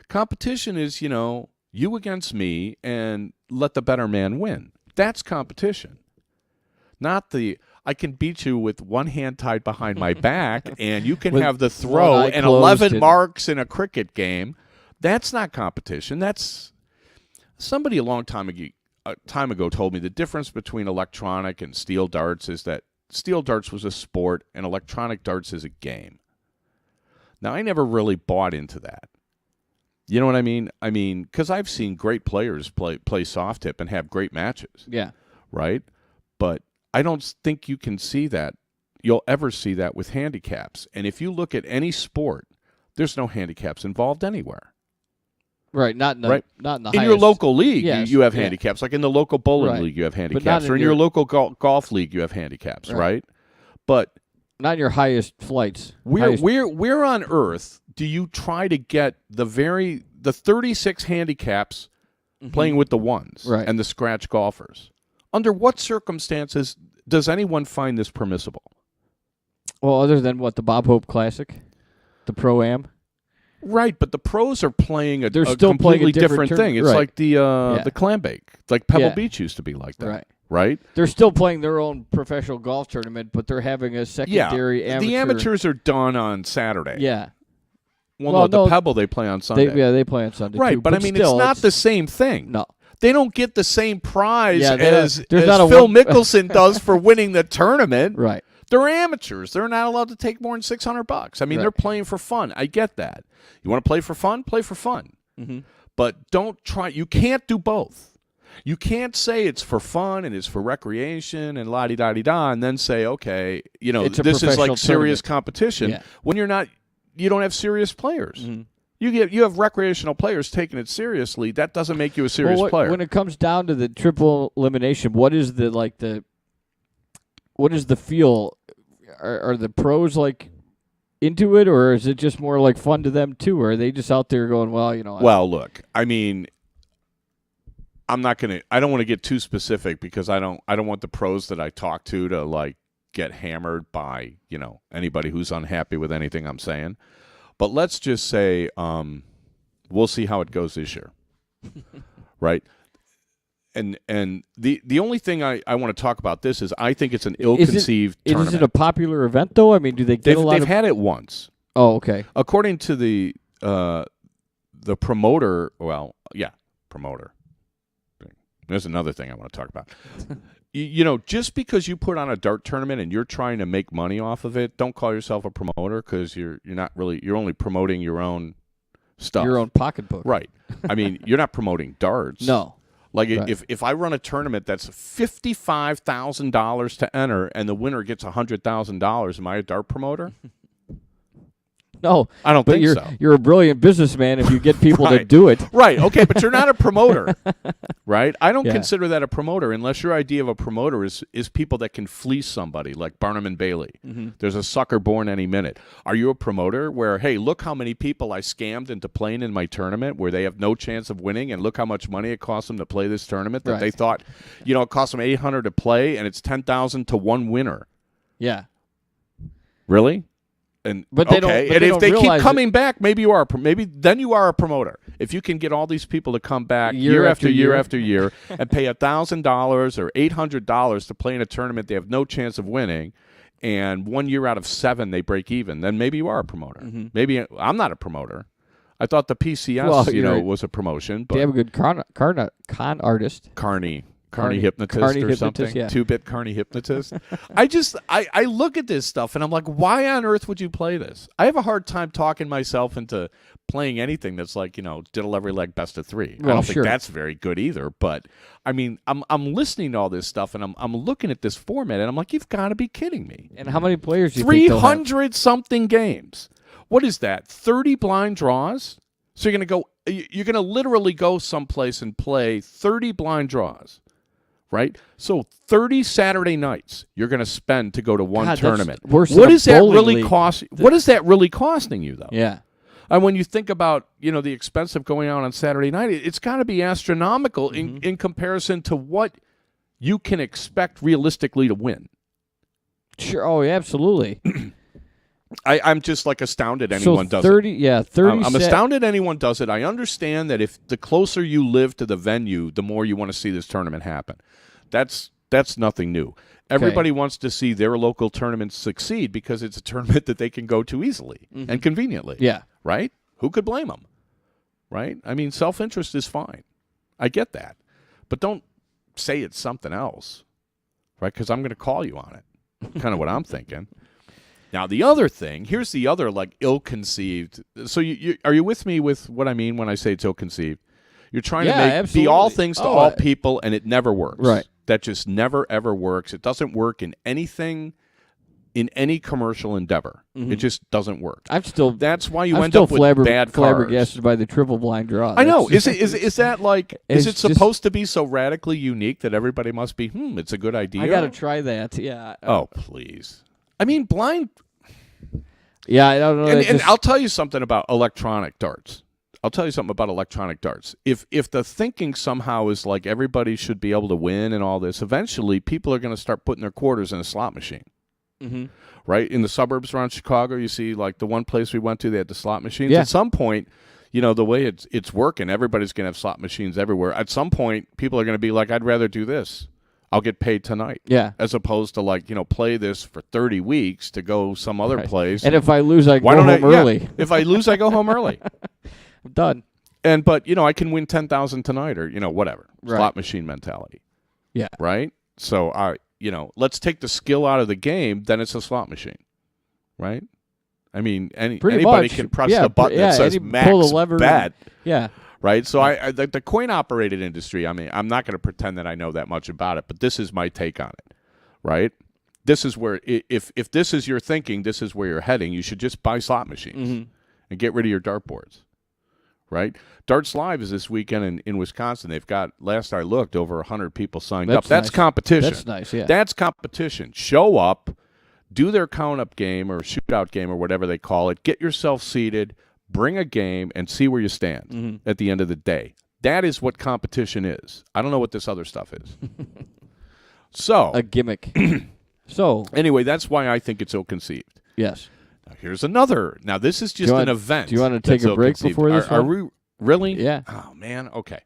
Competition is, you against me and let the better man win. That's competition. Not I can beat you with one hand tied behind my back and you can have the throw and 11 marks in a cricket game. That's not competition. That's somebody a long time ago told me the difference between electronic and steel darts is that steel darts was a sport and electronic darts is a game. Now, I never really bought into that. You know what I mean? I mean, because I've seen great players play soft tip and have great matches. Yeah. Right? But I don't think you can see that. You'll ever see that with handicaps. And if you look at any sport, there's no handicaps involved anywhere. Right, not in the in highest. your local league, Yes, you have handicaps. Like in the local bowling league, you have handicaps. Or in your local golf league, you have handicaps, right? But not in your highest flights. Where on earth do you try to get the 36 handicaps playing with the ones and the scratch golfers? Under what circumstances does anyone find this permissible? Well, other than the Bob Hope Classic, the Pro-Am. Right, but the pros are playing a still completely playing a different thing. It's like the Clambake. Like Pebble Yeah. Beach used to be like that. Right? They're still playing their own professional golf tournament, but they're having a secondary amateur. The amateurs are done on Saturday. Yeah. Well, no, the Pebble they play on Sunday. They play on Sunday right, too. But I mean, still, it's not the same thing. No. They don't get the same prize as Phil Mickelson does for winning the tournament. Right. They're amateurs. They're not allowed to take more than $600. I mean, they're playing for fun. I get that. You want to play for fun? Play for fun. Mm-hmm. But don't try. You can't do both. You can't say it's for fun and it's for recreation and la-di-da-di-da and then say, okay, this is like serious competition when you're not. You don't have serious players. Mm-hmm. You have recreational players taking it seriously. That doesn't make you a serious player. When it comes down to the triple elimination, what is the feel? Are the pros into it, or is it just more like fun to them too? Or are they just out there going, Well, look, I mean, I don't want to get too specific because I don't want the pros that I talk to get hammered by anybody who's unhappy with anything I'm saying. But let's just say we'll see how it goes this year, right? And the only thing I want to talk about this is I think it's an ill-conceived tournament. Is it a popular event, though? I mean, do they get a lot They've had it once. Oh, okay. According to the promoter, promoter. There's another thing I want to talk about. Just because you put on a dart tournament and you're trying to make money off of it, don't call yourself a promoter because you're only promoting your own stuff. Your own pocketbook. Right. I mean, you're not promoting darts. No. Like if I run a tournament that's $55,000 to enter and the winner gets $100,000, am I a dart promoter? No, I don't think so. You're a brilliant businessman if you get people to do it. Right. Okay, but you're not a promoter, right? I don't consider that a promoter unless your idea of a promoter is people that can fleece somebody like Barnum and Bailey. Mm-hmm. There's a sucker born any minute. Are you a promoter where, hey, look how many people I scammed into playing in my tournament where they have no chance of winning, and look how much money it costs them to play this tournament that they thought, it cost them $800 to play and it's $10,000 to one winner. Yeah. Really? But they don't. And if they keep coming back, maybe then you are a promoter. If you can get all these people to come back year after year after year and pay $1,000 or $800 to play in a tournament they have no chance of winning, and 1 year out of 7 they break even, then maybe you are a promoter. Mm-hmm. Maybe I'm not a promoter. I thought the PCS, Well, you're right. was a promotion. But Damn good con artist. Carney Carney hypnotist Carney or hypnotist, something. yeah. 2-bit Carney hypnotist. I look at this stuff and I'm like, why on earth would you play this? I have a hard time talking myself into playing anything that's like, diddle every leg best of 3. I Well, don't sure. think that's very good either. But I mean, I'm listening to all this stuff and I'm looking at this format and I'm like, you've got to be kidding me. And how many players do you think they'll have? 300 something games. What is that? 30 blind draws? So you're going to literally go someplace and play 30 blind draws. Right? So 30 Saturday nights you're going to spend to go to one God, tournament. that's worse than What a is that bowling really league. cost? What is that really costing you though? Yeah. And when you think about, the expense of going out on Saturday night, it's got to be astronomical in comparison to what you can expect realistically to win. Sure. Oh, yeah, absolutely. I'm just like astounded anyone does it. 30 I'm astounded anyone does it. I understand that if the closer you live to the venue, the more you want to see this tournament happen. That's nothing new. Everybody wants to see their local tournaments succeed because it's a tournament that they can go to easily and conveniently. Yeah. Right? Who could blame them? Right? I mean, self-interest is fine. I get that. But don't say it's something else. Right? Because I'm going to call you on it. Kind of what I'm thinking. Now, the other thing, here's the other, ill-conceived. So are you with me with what I mean when I say it's ill-conceived? You're trying to be all things to all people, and it never works. Right. That just never, ever works. It doesn't work in anything, in any commercial endeavor. It just doesn't work. That's why you end up with bad cards. Flabbergasted by the triple blind draw. I know. Is that like, is it It's supposed to be so radically unique that everybody must be, it's a good idea? I got to try that. Yeah. Oh, please. I mean, blind. Yeah, I don't know. And I'll tell you something about electronic darts. If the thinking somehow is like everybody should be able to win and all this, eventually people are going to start putting their quarters in a slot machine. Right? In the suburbs around Chicago, you see like the one place we went to, they had the slot machines. Yeah. At some point, the way it's working, everybody's going to have slot machines everywhere. At some point, people are going to be like, I'd rather do this. I'll get paid tonight. Yeah. As opposed to play this for 30 weeks to go some other place. And if I lose, I go home early. Yeah, if I lose, I go home early. I'm done. But I can win 10,000 tonight or whatever. Right. Slot machine mentality. Yeah. Right? So let's take the skill out of the game, then it's a slot machine. Right? I mean, anybody much. can press the button that says max pull the lever bet. Yeah. Right? So the coin operated industry, I mean, I'm not going to pretend that I know that much about it, but this is my take on it. Right? This is where if this is your thinking, this is where you're heading, you should just buy slot machines and get rid of your dartboards. Right? Darts Live is this weekend in Wisconsin. They've got, last I looked, over 100 people signed up. That's nice. competition. That's nice, yeah. That's competition. Show up, do their count-up game or shootout game or whatever they call it. Get yourself seated, bring a game, and see where you stand at the end of the day. That is what competition is. I don't know what this other stuff is. So A gimmick. So. Anyway, that's why I think it's ill-conceived. Yes. Now, here's another. Now, this is just an event. Do you want to take a break before this Are one? we really? Yeah. Oh, man. Okay.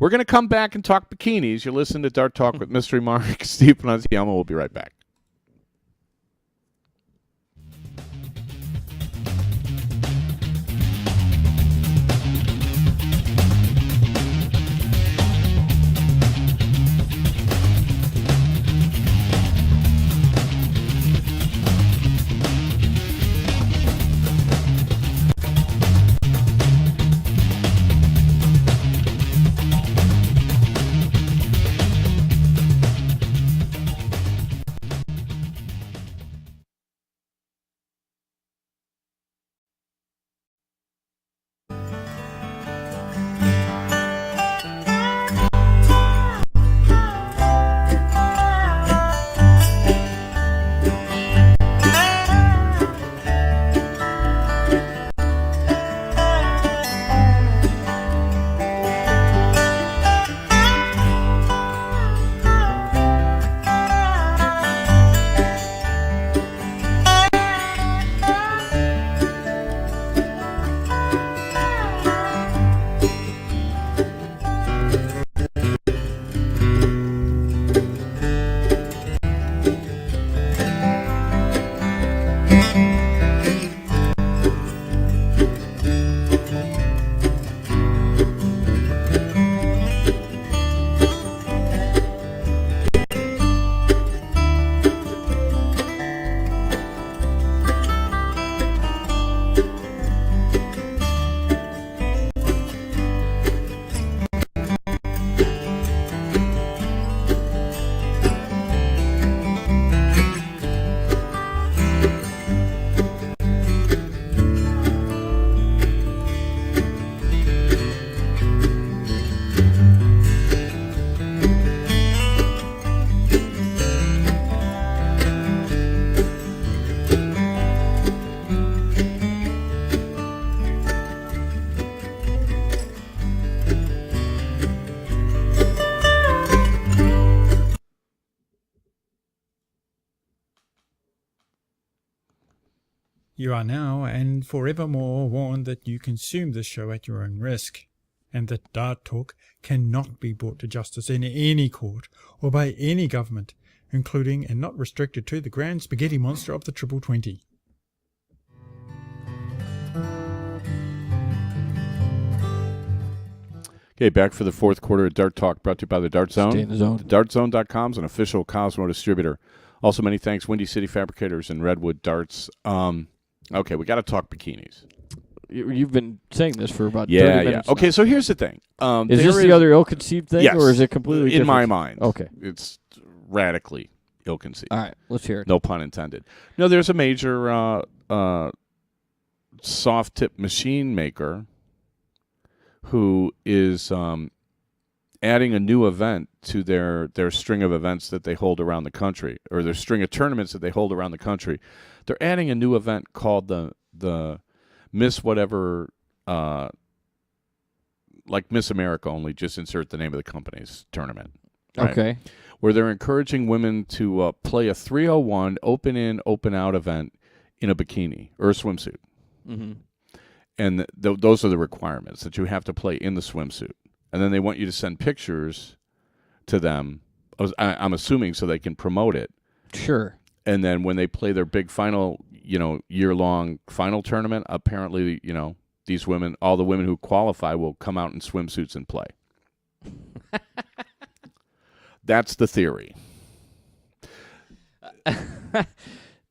We're going to come back and talk bikinis. You're listening to Dart Talk with Mystery Mark. Steve Panunziamo. We'll be right back. You are now and forevermore warned that you consume this show at your own risk, and that Dart Talk cannot be brought to justice in any court or by any government, including and not restricted to the grand spaghetti monster of the Triple 20. Okay, back for the fourth quarter of Dart Talk, brought to you by the Dart Zone. Stay in the zone. DartZone.com is an official Cosmo distributor. Also, many thanks, Windy City Fabricators and Redwood Darts. Okay, we got to talk bikinis. You've been saying this for about 30 Yeah. minutes. Okay, so here's the thing. Is this the other ill-conceived thing, Yes, or is it completely in different? my mind? Okay. It's radically ill-conceived. All right, let's hear it. No pun intended. No, there's a major soft-tip machine maker who is adding a new event to their string of events that they hold around the country, or their string of tournaments that they hold around the country. They're adding a new event called the Miss Whatever, like Miss America, only just insert the name of the company's tournament. Right? Okay. Where they're encouraging women to play a 301 open-in, open-out event in a bikini or a swimsuit. Mm-hmm. And those are the requirements, that you have to play in the swimsuit. And then they want you to send pictures to them, I'm assuming, so they can promote it. Sure. And then when they play their big final, year-long final tournament, apparently, these women, all the women who qualify will come out in swimsuits and play. That's the theory. The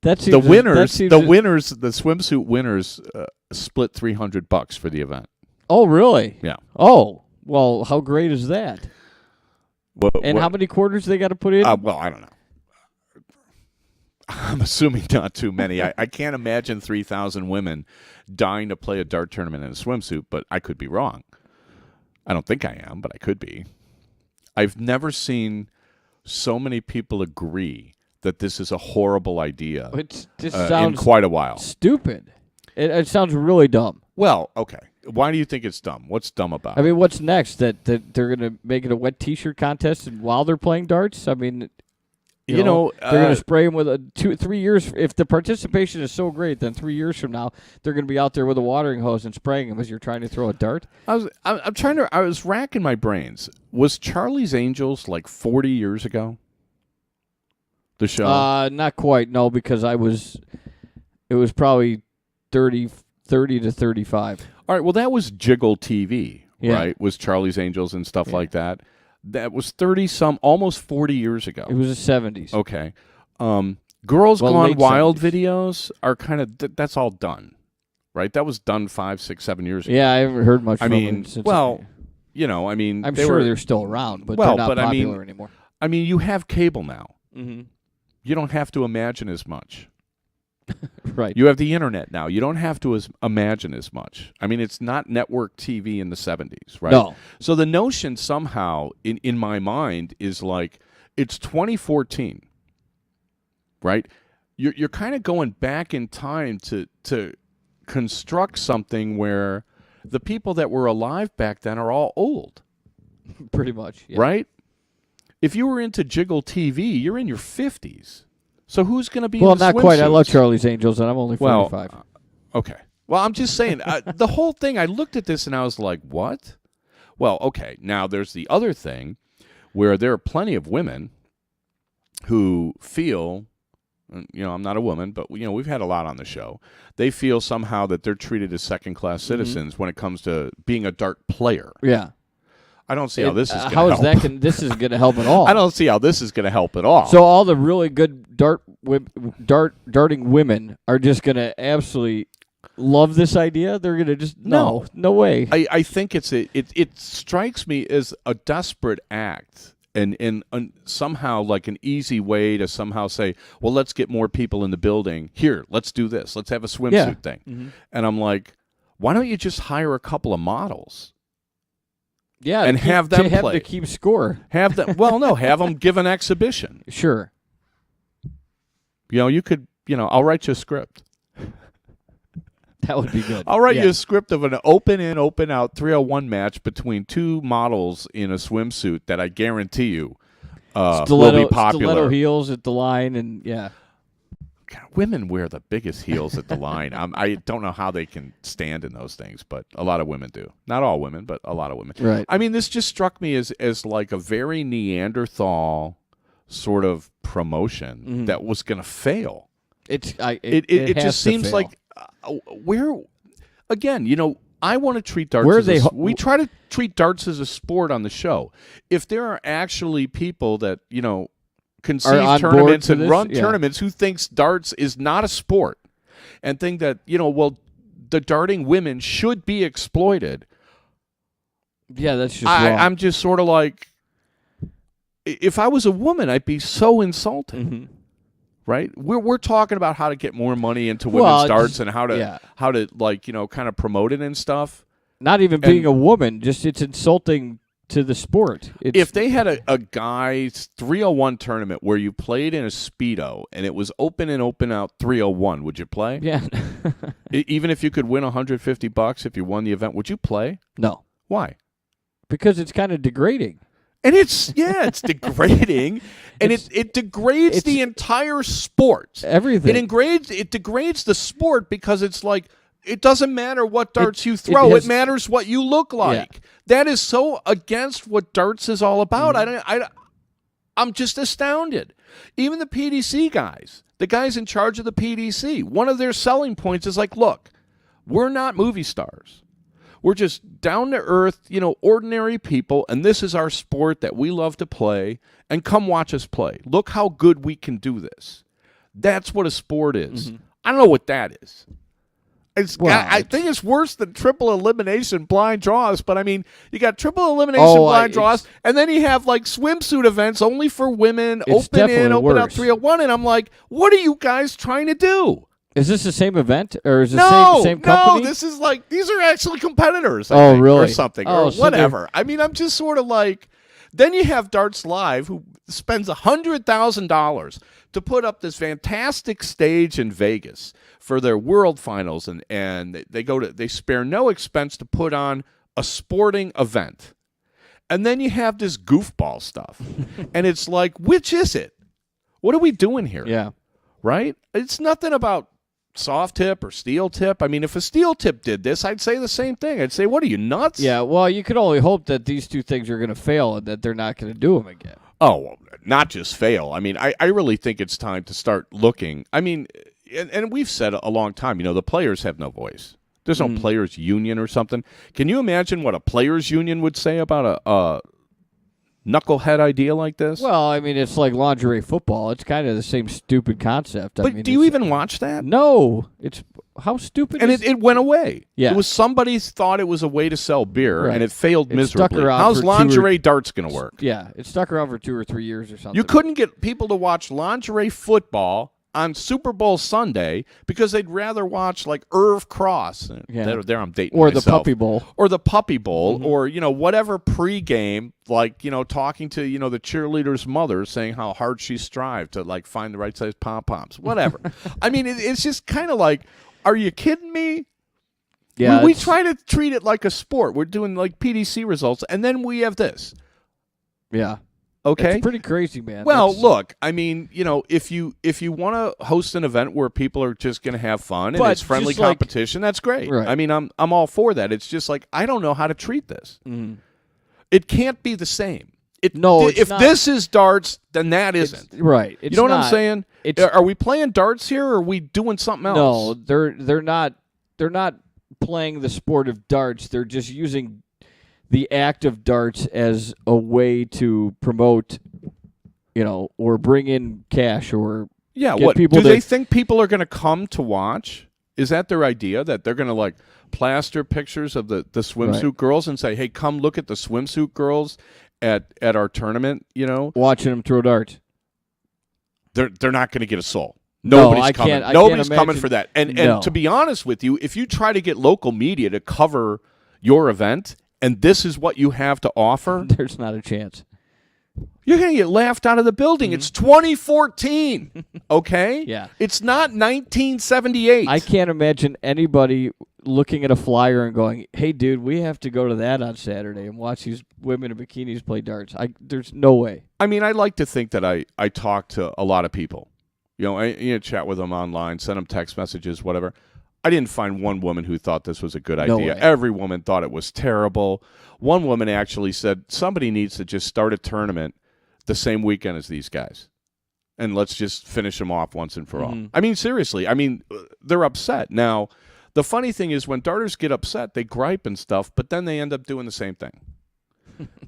swimsuit winners split $300 for the event. Oh, really? Yeah. Oh, well, how great is that? How many quarters they got to put in? Well, I don't know. I'm assuming not too many. I can't imagine 3,000 women dying to play a dart tournament in a swimsuit, but I could be wrong. I don't think I am, but I could be. I've never seen so many people agree that this is a horrible idea sounds in quite a while. Stupid. It sounds really dumb. Well, okay. Why do you think it's dumb? What's dumb about it? I mean, what's next? That they're going to make it a wet T-shirt contest while they're playing darts? I mean, they're going to spray them with 3 years. If the participation is so great, then 3 years from now, they're going to be out there with a watering hose and spraying them as you're trying to throw a dart. I was racking my brains. Was Charlie's Angels like 40 years ago? The show? Not quite, no, because it was probably 30 to 35. All right, well, that was Jiggle TV, Yeah. right? Was Charlie's Angels and stuff like that. That was 30-some, almost 40 years ago. It was the 70s. Okay. Girls Gone Wild 70s. videos are kind of, that's all done, right? That was done 5, 6, 7 years ago. Yeah, I haven't heard much from them since. I'm they're still around, but they're not popular anymore. I mean, you have cable now. Mm-hmm. You don't have to imagine as much. Right. You have the internet now. You don't have to imagine as much. I mean, it's not network TV in the 70s, right? No. So the notion somehow, in my mind, is like, it's 2014, right? You're kind of going back in time to construct something where the people that were alive back then are all old. Pretty much, yeah. Right? If you were into Jiggle TV, you're in your 50s. So who's going to be Well, in the not quite. I swimsuits? love Charlie's Angels, and I'm only 45. Well, okay. Well, I'm just saying, the whole thing, I looked at this and I was like, what? Well, okay. Now, there's the other thing where there are plenty of women who feel, I'm not a woman, but, we've had a lot on the show. They feel somehow that they're treated as second-class citizens when it comes to being a dart plater. Yeah. I don't see how this is going to how help. is this isn't going to help at all? I don't see how this is going to help at all. So all the really good darting women are just going to absolutely love this idea? They're going to just no way. I think it strikes me as a desperate act and somehow like an easy way to somehow say, well, let's get more people in the building. Here, let's do this. Let's have a swimsuit thing. Mm-hmm. And I'm like, why don't you just hire a couple of models? Yeah, and have them play. To keep score. Have them. Have them give an exhibition. Sure. You could. I'll write you a script. That would be good. I'll write you a script of an open-in, open-out 301 match between two models in a swimsuit that I guarantee you will be popular. Stiletto heels at the line, and women wear the biggest heels at the line. I don't know how they can stand in those things, but a lot of women do. Not all women, but a lot of women. Right. I mean, this just struck me as like a very Neanderthal sort of promotion that was going to fail. It just has to seems fail. like where again, I want to treat darts Where as they we try to treat darts as a sport on the show. If there are actually people that, conceive on board tournaments to and this? run Yeah. tournaments who thinks darts is not a sport and think that, the darting women should be exploited. Yeah, that's just wrong. I'm just sort of like, if I was a woman, I'd be so insulted. Mhm. Right? We're talking about how to get more money into women's darts and how to kind of promote it and stuff. Not even being a woman, just it's insulting to the sport. If they had a guy's 301 tournament where you played in a Speedo and it was open and open out 301, would you play? Yeah. Even if you could win $150 if you won the event, would you play? No. Why? Because it's kind of degrading. And it's degrading, and it degrades the entire sport. Everything. It degrades the sport because it's like it doesn't matter what darts you throw; it matters what you look like. Yeah. That is so against what darts is all about. I'm just astounded. Even the PDC guys, the guys in charge of the PDC, one of their selling points is like, look, we're not movie stars. We're just down-to-earth, ordinary people, and this is our sport that we love to play, and come watch us play. Look how good we can do this. That's what a sport is. Mm-hmm. I don't know what that is. I think it's worse than triple elimination blind draws, but I mean, you got triple elimination blind draws, and then you have like swimsuit events only for women, open in, open out 301, and I'm like, what are you guys trying to do? Is this the same event, or is it the same company? No, this is like, these are actually competitors, I think, really? or something, Oh, or so whatever. I mean, I'm just sort of like, then you have Darts Live, who spends $100,000 to put up this fantastic stage in Vegas for their World Finals, and they spare no expense to put on a sporting event. And then you have this goofball stuff, and it's like, which is it? What are we doing here? Yeah. Right? It's nothing about soft tip or steel tip. I mean, if a steel tip did this, I'd say the same thing. I'd say, what are you, nuts? Yeah, well, you could only hope that these two things are going to fail and that they're not going to do them again. Oh, well, not just fail. I mean, I really think it's time to start looking. I mean, and we've said a long time, the players have no voice. There's no players' union or something. Can you imagine what a players' union would say about a knucklehead idea like this? Well, I mean, it's like lingerie football. It's kind of the same stupid concept. But do you even watch that? No. It's how stupid and is it went away. Yeah. It was somebody thought it was a way to sell beer, Right. and it failed It stuck miserably. around How's for lingerie darts going to work? Yeah, it stuck around for 2 or 3 years or something. You couldn't get people to watch lingerie football on Super Bowl Sunday because they'd rather watch like Irv Cross. Yeah. There I'm dating or myself. the Puppy Bowl. Or the Puppy Bowl, or, whatever pregame, like, talking to, the cheerleader's mother saying how hard she strived to, like, find the right size pom-poms. Whatever. I mean, it's just kind of like, are you kidding me? Yeah, We try to treat it like a sport. We're doing, like, PDC results, and then we have this. Yeah. Okay? It's pretty crazy, man. Well, look, I mean, if you want to host an event where people are just going to have fun and But it's friendly just like- competition, that's great. Right. I mean, I'm all for that. It's just like, I don't know how to treat this. Mhm. It can't be the same. No, it's if not. this is darts, then that isn't. Right. You know what I'm not. saying? It's- Are we playing darts here, or are we doing something else? No, they're not playing the sport of darts. They're just using the act of darts as a way to promote, or bring in cash or Yeah, get what people do to- they think people are going to come to watch? Is that their idea, that they're going to like plaster pictures of the swimsuit Right. girls and say, "Hey, come look at the swimsuit girls at our tournament"? watching them throw darts. They're not going to get a soul. No, Nobody's I coming. can't- I Nobody's can't coming imagine- for that. And No. to be honest with you, if you try to get local media to cover your event, and this is what you have to offer, There's not a chance. you're going to get laughed out of the building. It's 2014, okay? Yeah. It's not 1978. I can't imagine anybody looking at a flyer and going, "Hey, dude, we have to go to that on Saturday and watch these women in bikinis play darts." There's no way. I mean, I like to think that I talk to a lot of people, I chat with them online, send them text messages, whatever. I didn't find one woman who thought this was a good No idea. way. Every woman thought it was terrible. One woman actually said, somebody needs to just start a tournament the same weekend as these guys. And let's just finish them off once and for all. I mean, seriously. I mean, they're upset. Now, the funny thing is when darters get upset, they gripe and stuff, but then they end up doing the same thing.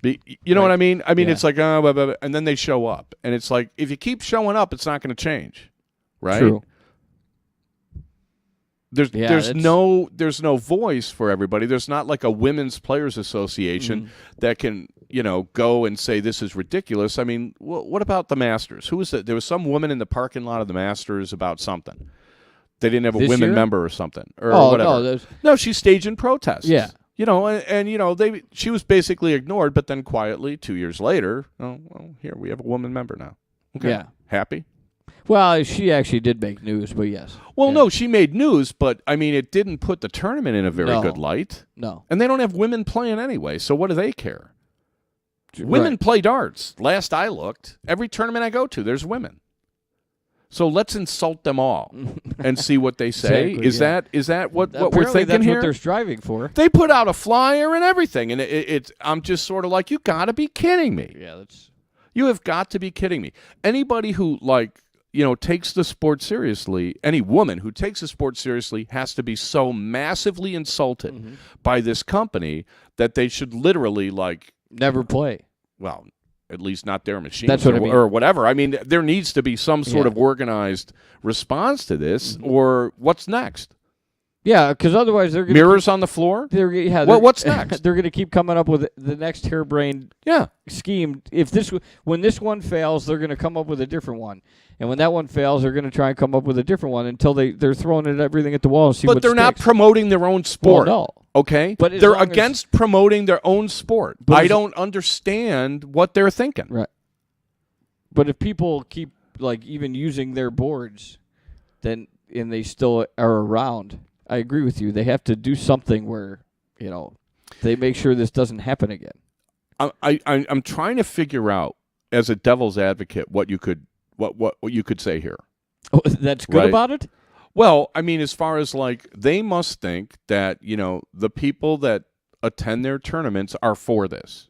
You know what I mean? I mean, Yeah. it's like, blah, blah, blah, and then they show up. And it's like, if you keep showing up, it's not going to change. Right? True. There's no voice for everybody. There's not like a women's players association that can go and say this is ridiculous. I mean, what about the Masters? Who was it? There was some woman in the parking lot of the Masters about something. They didn't have a This women year? member or something or Oh, whatever. No, she's staging protests. Yeah. She was basically ignored, but then quietly 2 years later, here we have a woman member now. Okay. Yeah. Happy? Well, she actually did make news, but yes. Well, Yeah. no, she made news, but I mean, it didn't put the tournament in a very good light. No. And they don't have women playing anyway, so what do they care? Women play darts. Last I looked, every tournament I go to, there's women. So let's insult them all and see what they say. Exactly, Is that what we're Apparently thinking that's here? what they're striving for. They put out a flyer and everything, and it's I'm just sort of like, you got to be kidding me. Yeah, that's. You have got to be kidding me. Anybody who takes the sport seriously, any woman who takes the sport seriously has to be so massively insulted by this company that they should literally Never play. well, at least not their machines That's what I mean. or whatever. I mean, there needs to be some sort of organized response to this, or what's next? Yeah, because otherwise they're going Mirrors on the floor? What's next? They're going to keep coming up with the next harebrained scheme. When this one fails, they're going to come up with a different one, and when that one fails, they're going to try and come up with a different one until they're throwing everything at the wall and see. But what they're not sticks. promoting their own sport. Well, no. Okay, But as they're long as- against promoting their own sport. But I as- don't understand what they're thinking. Right. But if people keep even using their boards, and they still are around, I agree with you. They have to do something where they make sure this doesn't happen again. I'm trying to figure out, as a devil's advocate, what you could say here. Oh, that's good Right. about it. Well, I mean, as far as they must think that the people that attend their tournaments are for this,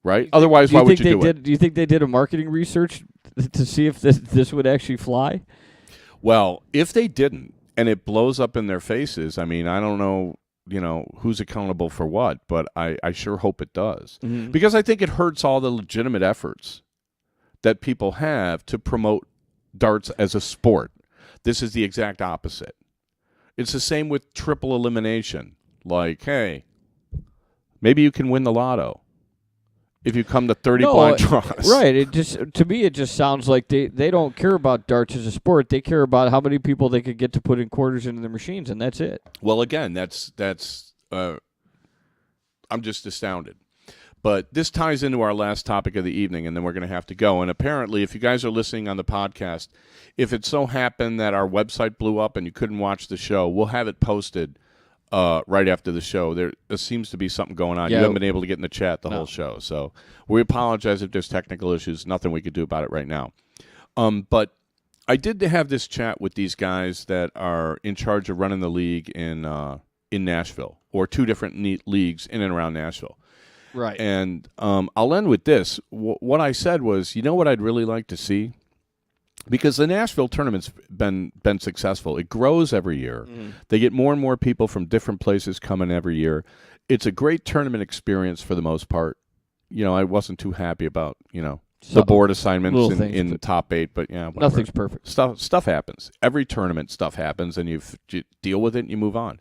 right? Otherwise, why would you do it? Do you think they did a marketing research to see if this would actually fly? Well, if they didn't, and it blows up in their faces, I mean, I don't know, who's accountable for what, but I sure hope it does. Because I think it hurts all the legitimate efforts that people have to promote darts as a sport. This is the exact opposite. It's the same with triple elimination. Hey, maybe you can win the lotto if you come to 30 blind draws. Right. To me it just sounds like they don't care about darts as a sport. They care about how many people they could get to put in quarters into their machines, and that's it. Well, again, that's I'm just astounded. But this ties into our last topic of the evening, and then we're going to have to go. And apparently, if you guys are listening on the podcast, if it so happened that our website blew up and you couldn't watch the show, we'll have it posted right after the show. There seems to be something going on. Yeah. You haven't been able to get in the chat the whole show. So we apologize if there's technical issues. Nothing we could do about it right now. But I did have this chat with these guys that are in charge of running the league in Nashville, or two different leagues in and around Nashville. Right. And I'll end with this. What I said was, what I'd really like to see? Because the Nashville tournament's been successful. It grows every year. They get more and more people from different places coming every year. It's a great tournament experience for the most part. I wasn't too happy about, the board assignments in the top 8, but yeah, whatever. Nothing's perfect. Stuff happens. Every tournament stuff happens, and you deal with it and you move on.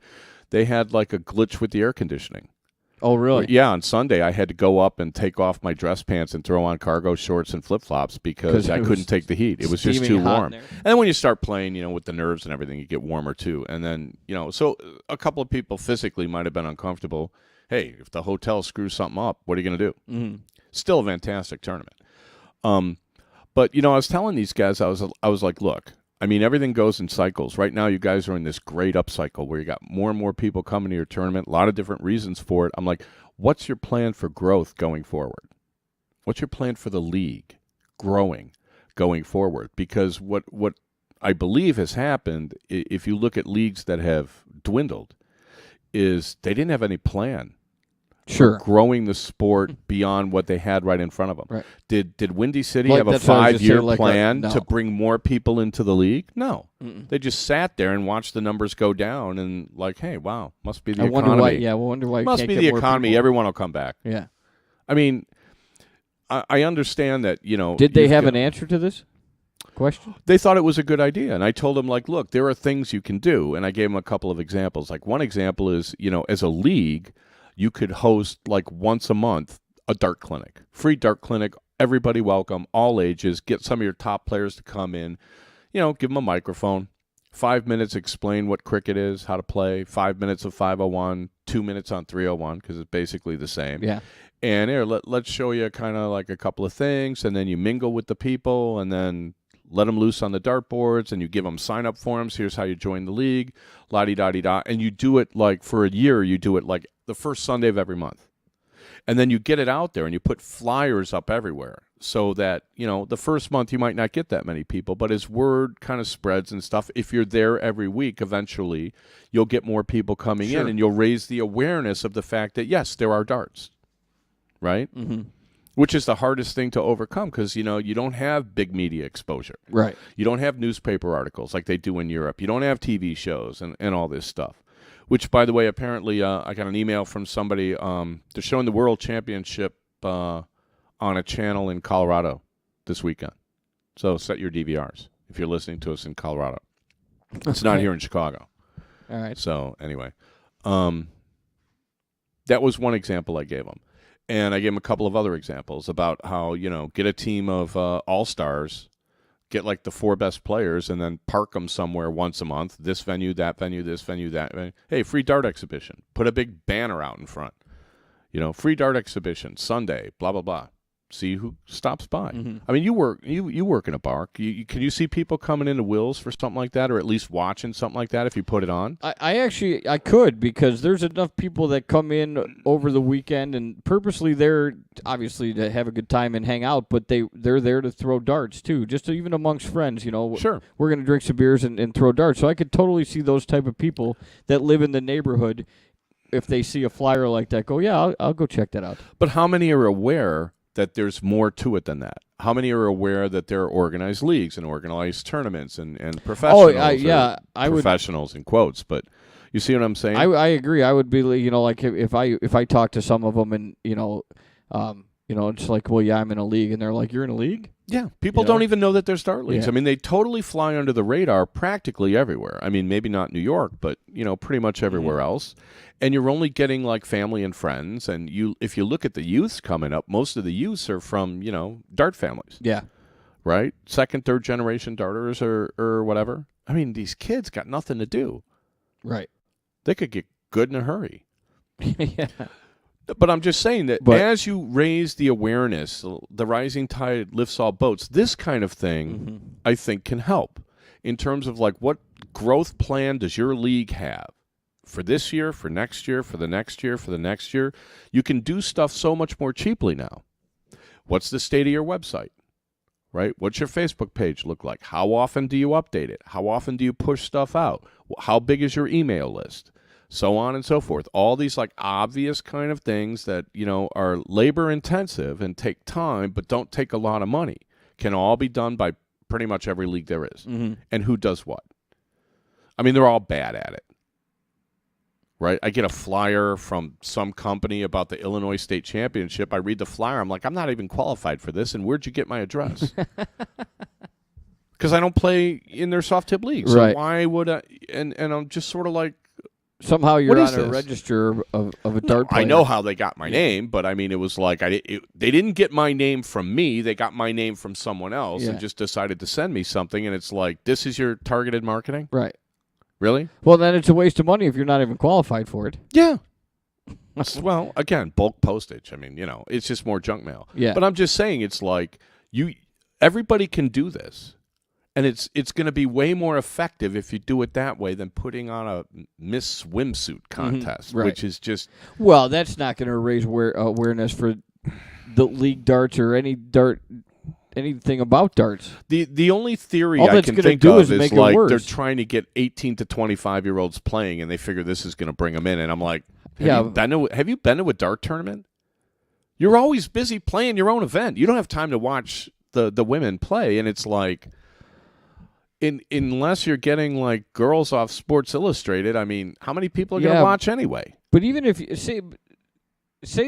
They had a glitch with the air conditioning. Oh, really? Yeah, on Sunday I had to go up and take off my dress pants and throw on cargo shorts and flip-flops because I couldn't take the heat. It was just too warm. And then when you start playing, with the nerves and everything, you get warmer too. And then, so a couple of people physically might have been uncomfortable. Hey, if the hotel screws something up, what are you going to do? Still a fantastic tournament. But, I was telling these guys, I was like, look, I mean, everything goes in cycles. Right now, you guys are in this great upcycle where you got more and more people coming to your tournament, a lot of different reasons for it. I'm like, what's your plan for growth going forward? What's your plan for the league growing? going forward. Because what I believe has happened, if you look at leagues that have dwindled, is they didn't have any plan for growing the sport beyond what they had right in front of them. Right. Did Windy City Like, have a that's what I was just 5-year saying, like, plan no. to bring more people into the league? No. Mm-mm. They just sat there and watched the numbers go down and like, hey, wow, must be the I economy. wonder why. You Must can't be get the more economy. people. Everyone will come back. Yeah. I mean, I understand that, Did they have an answer to this question? They thought it was a good idea, and I told them, like, look, there are things you can do, and I gave them a couple of examples. Like, one example is, as a league, you could host, like, once a month a dart clinic, free dart clinic, everybody welcome, all ages, get some of your top players to come in, give them a microphone, 5 minutes, explain what cricket is, how to play, 5 minutes of 501, 2 minutes on 301, because it's basically the same. Yeah. And here, let's show you kind of like a couple of things, and then you mingle with the people, and then let them loose on the dartboards, and you give them sign-up forms. Here's how you join the league, la-di-da-di-da. And you do it like for a year. You do it like the first Sunday of every month. And then you get it out there, and you put flyers up everywhere so that, the first month you might not get that many people, but as word kind of spreads and stuff, if you're there every week, eventually you'll get more people coming in, and you'll raise the awareness of the fact that, yes, there are darts, right? Mm-hmm. Which is the hardest thing to overcome because, you don't have big media exposure. Right. You don't have newspaper articles like they do in Europe. You don't have TV shows and all this stuff. Which, by the way, apparently I got an email from somebody. They're showing the World Championship on a channel in Colorado this weekend. So set your DVRs if you're listening to us in Colorado. It's not here in Chicago. All right. So anyway, that was one example I gave them. And I gave him a couple of other examples about how, get a team of all-stars, get like the 4 best players, and then park them somewhere once a month, this venue, that venue, this venue, that venue. Hey, free dart exhibition. Put a big banner out in front. Free dart exhibition, Sunday, blah, blah, blah. See who stops by. Mm-hmm. I mean, you work in a bar. Can you see people coming into Will's for something like that, or at least watching something like that if you put it on? I could, because there's enough people that come in over the weekend and purposely they're obviously to have a good time and hang out, but they're there to throw darts too, just even amongst friends. Sure. We're going to drink some beers and throw darts. So I could totally see those type of people that live in the neighborhood, if they see a flyer like that, go, yeah, I'll go check that out. But how many are aware that there's more to it than that? How many are aware that there are organized leagues and organized tournaments and professionals? Professionals in quotes, but you see what I'm saying? I agree. I would be, like if I talk to some of them and it's like, well, yeah, I'm in a league, and they're like, you're in a league? Yeah, people don't even know that there's dart leagues. Yeah. I mean, they totally fly under the radar practically everywhere. I mean, maybe not New York, but pretty much everywhere else. And you're only getting like family and friends. And if you look at the youths coming up, most of the youths are from dart families. Yeah, right. 2nd, 3rd generation darters or whatever. I mean, these kids got nothing to do. right. They could get good in a hurry. Yeah. But I'm just saying that as you raise the awareness, the rising tide lifts all boats. This kind of thing, I think, can help in terms of like what growth plan does your league have for this year, for next year, for the next year, for the next year. You can do stuff so much more cheaply now. What's the state of your website? Right? What's your Facebook page look like? How often do you update it? How often do you push stuff out? How big is your email list? So on and so forth. All these like obvious kind of things that, are labor intensive and take time but don't take a lot of money can all be done by pretty much every league there is. Mm-hmm. And who does what? I mean, they're all bad at it. Right? I get a flyer from some company about the Illinois State Championship. I read the flyer. I'm like, I'm not even qualified for this. And where'd you get my address? Because I don't play in their soft tip league. So why would I? And I'm just sort of like, somehow you're on a register of a dart player. I know how they got my name, but I mean, it was like they didn't get my name from me. They got my name from someone else and just decided to send me something. And it's like, this is your targeted marketing? Right. Really? Well, then it's a waste of money if you're not even qualified for it. Yeah. Well, again, bulk postage. I mean, it's just more junk mail. Yeah. But I'm just saying, it's like everybody can do this. And it's going to be way more effective if you do it that way than putting on a Miss Swimsuit contest, which is just... Well, that's not going to raise awareness for the league darts or any dart anything about darts. The only theory All I that's can gonna think do of is make is it like worse. they're trying to get 18 to 25-year-olds playing, and they figure this is going to bring them in. And I'm like, have you been to a dart tournament? You're always busy playing your own event. You don't have time to watch the women play, and it's like, unless you're getting like girls off Sports Illustrated, I mean, how many people are going to watch anyway? But even if you say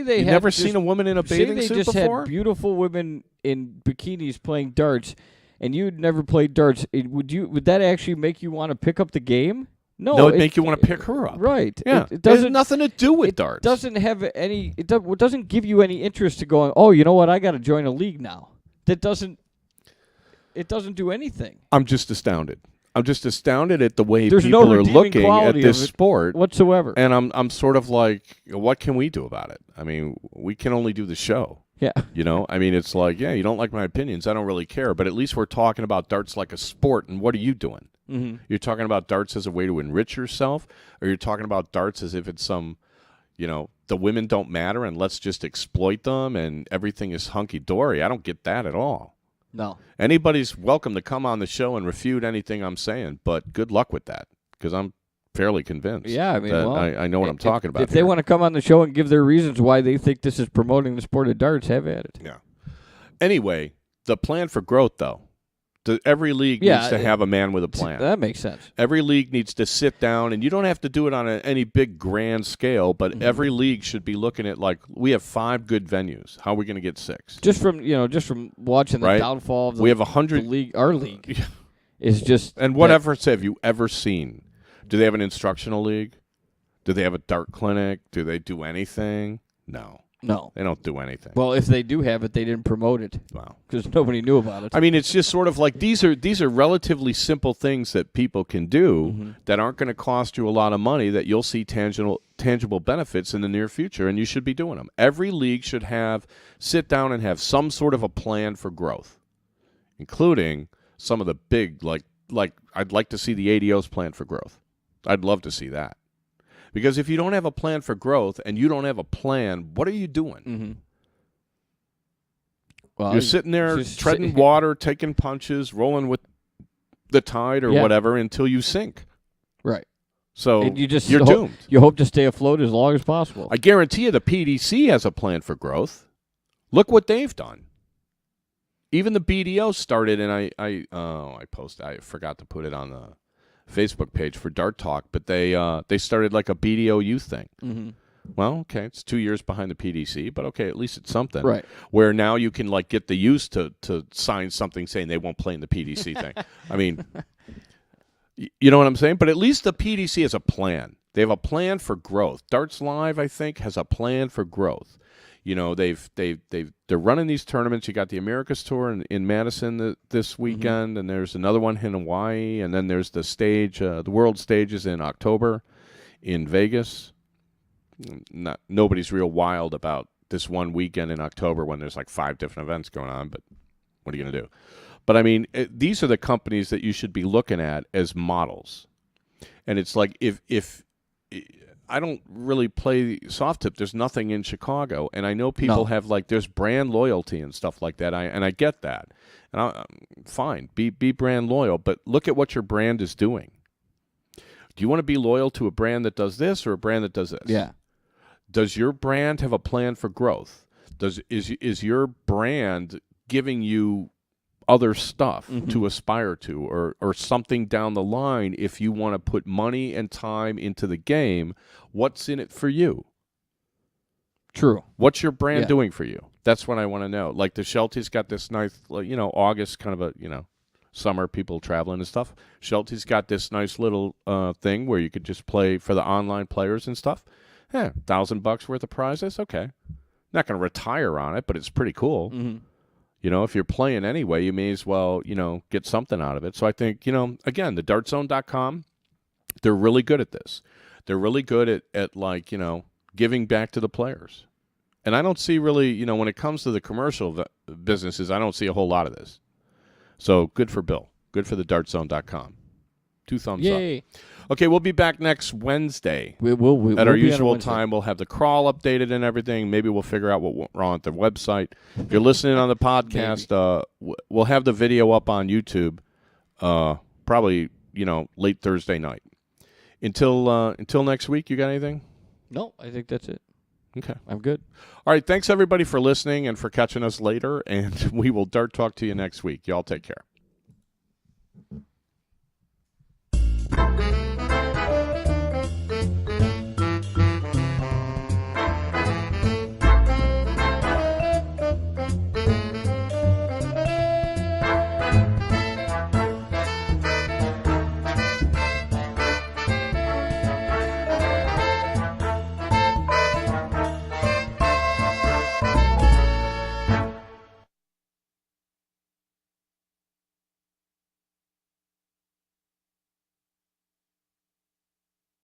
they You've had never just, seen a woman in a bathing say they suit just before? had beautiful women in bikinis playing darts, and you'd never played darts, would that actually make you want to pick up the game? No, it'd make you want to pick her up. Right. Yeah. It doesn't, has nothing to do with it darts. Doesn't have any. It doesn't give you any interest to going, oh, you know what? I got to join a league now. That doesn't. It doesn't do anything. I'm just astounded. I'm just astounded at the way There's people no are redeeming looking at quality this of it sport whatsoever. And I'm sort of like, what can we do about it? I mean, we can only do the show. Yeah. You know, I mean, it's like, yeah, you don't like my opinions. I don't really care. But at least we're talking about darts like a sport. And what are you doing? Mm-hmm. You're talking about darts as a way to enrich yourself, or you're talking about darts as if it's some, you know, the women don't matter and let's just exploit them and everything is hunky-dory. I don't get that at all. No. Anybody's welcome to come on the show and refute anything I'm saying, but good luck with that, because I'm fairly convinced. Yeah, I mean, that well, I know what I'm talking about. If they want to come on the show and give their reasons why they think this is promoting the sport of darts, have at it. Yeah. Anyway, the plan for growth, though. Every league needs to have a man with a plan. That makes sense. Every league needs to sit down, and you don't have to do it on any big grand scale, but every league should be looking at, like, we have 5 good venues. How are we going to get 6? Just from watching the downfall of the, we have 100 league. Our league is just. And what efforts have you ever seen? Do they have an instructional league? Do they have a dart clinic? Do they do anything? No. No. They don't do anything. Well, if they do have it, they didn't promote it. Wow. Because nobody knew about it. I mean, it's just sort of like these are relatively simple things that people can do that aren't going to cost you a lot of money, that you'll see tangible benefits in the near future, and you should be doing them. Every league should sit down and have some sort of a plan for growth, including some of the big, like I'd like to see the ADO's plan for growth. I'd love to see that. Because if you don't have a plan for growth and you don't have a plan, what are you doing? Mm-hmm. Well, you're sitting there treading water, taking punches, rolling with the tide or whatever until you sink. Right. So and you're doomed. You hope to stay afloat as long as possible. I guarantee you the PDC has a plan for growth. Look what they've done. Even the BDO started, and I forgot to put it on the Facebook page for Dart Talk, but they started like a BDO youth thing. Mm-hmm. Well, okay, it's 2 years behind the PDC, but okay, at least it's something. Right. Where now you can like get the youth to sign something saying they won't play in the PDC thing. I mean, you know what I'm saying? But at least the PDC has a plan. They have a plan for growth. Darts Live, I think, has a plan for growth. You know, they're running these tournaments. You got the Americas Tour in Madison this weekend, and there's another one in Hawaii, and then there's the stage, the World Stages in October in Vegas. Nobody's real wild about this one weekend in October when there's like 5 different events going on, but what are you going to do? But I mean, these are the companies that you should be looking at as models. And it's like if I don't really play soft tip. There's nothing in Chicago, and I know people have like there's brand loyalty and stuff like that. I get that, and I'm fine. Be brand loyal, but look at what your brand is doing. Do you want to be loyal to a brand that does this or a brand that does this? Yeah. Does your brand have a plan for growth? Is your brand giving you other stuff to aspire to, or something down the line? If you want to put money and time into the game, what's in it for you? True. What's your brand doing for you? That's what I want to know. Like the Shelty's got this nice, August kind of a, summer, people traveling and stuff. Shelty's got this nice little thing where you could just play for the online players and stuff. $1,000 worth of prizes. Okay. Not going to retire on it, but it's pretty cool. Mm-hmm. If you're playing anyway, you may as well, get something out of it. So I think, again, the dartzone.com, they're really good at this. They're really good at like, giving back to the players. And I don't see really, when it comes to the commercial businesses, I don't see a whole lot of this. So good for Bill. Good for the dartzone.com. 2 thumbs Yay. up. Okay, we'll be back next Wednesday. At At be our on usual Wednesday. time, we'll have the crawl updated and everything. Maybe we'll figure out what went wrong at the website. If you're listening on the podcast, we'll have the video up on YouTube probably, late Thursday night. Until next week, you got anything? No, I think that's it. Okay. I'm good. All right, thanks everybody for listening and for catching us later, and we will dart talk to you next week. Y'all take care.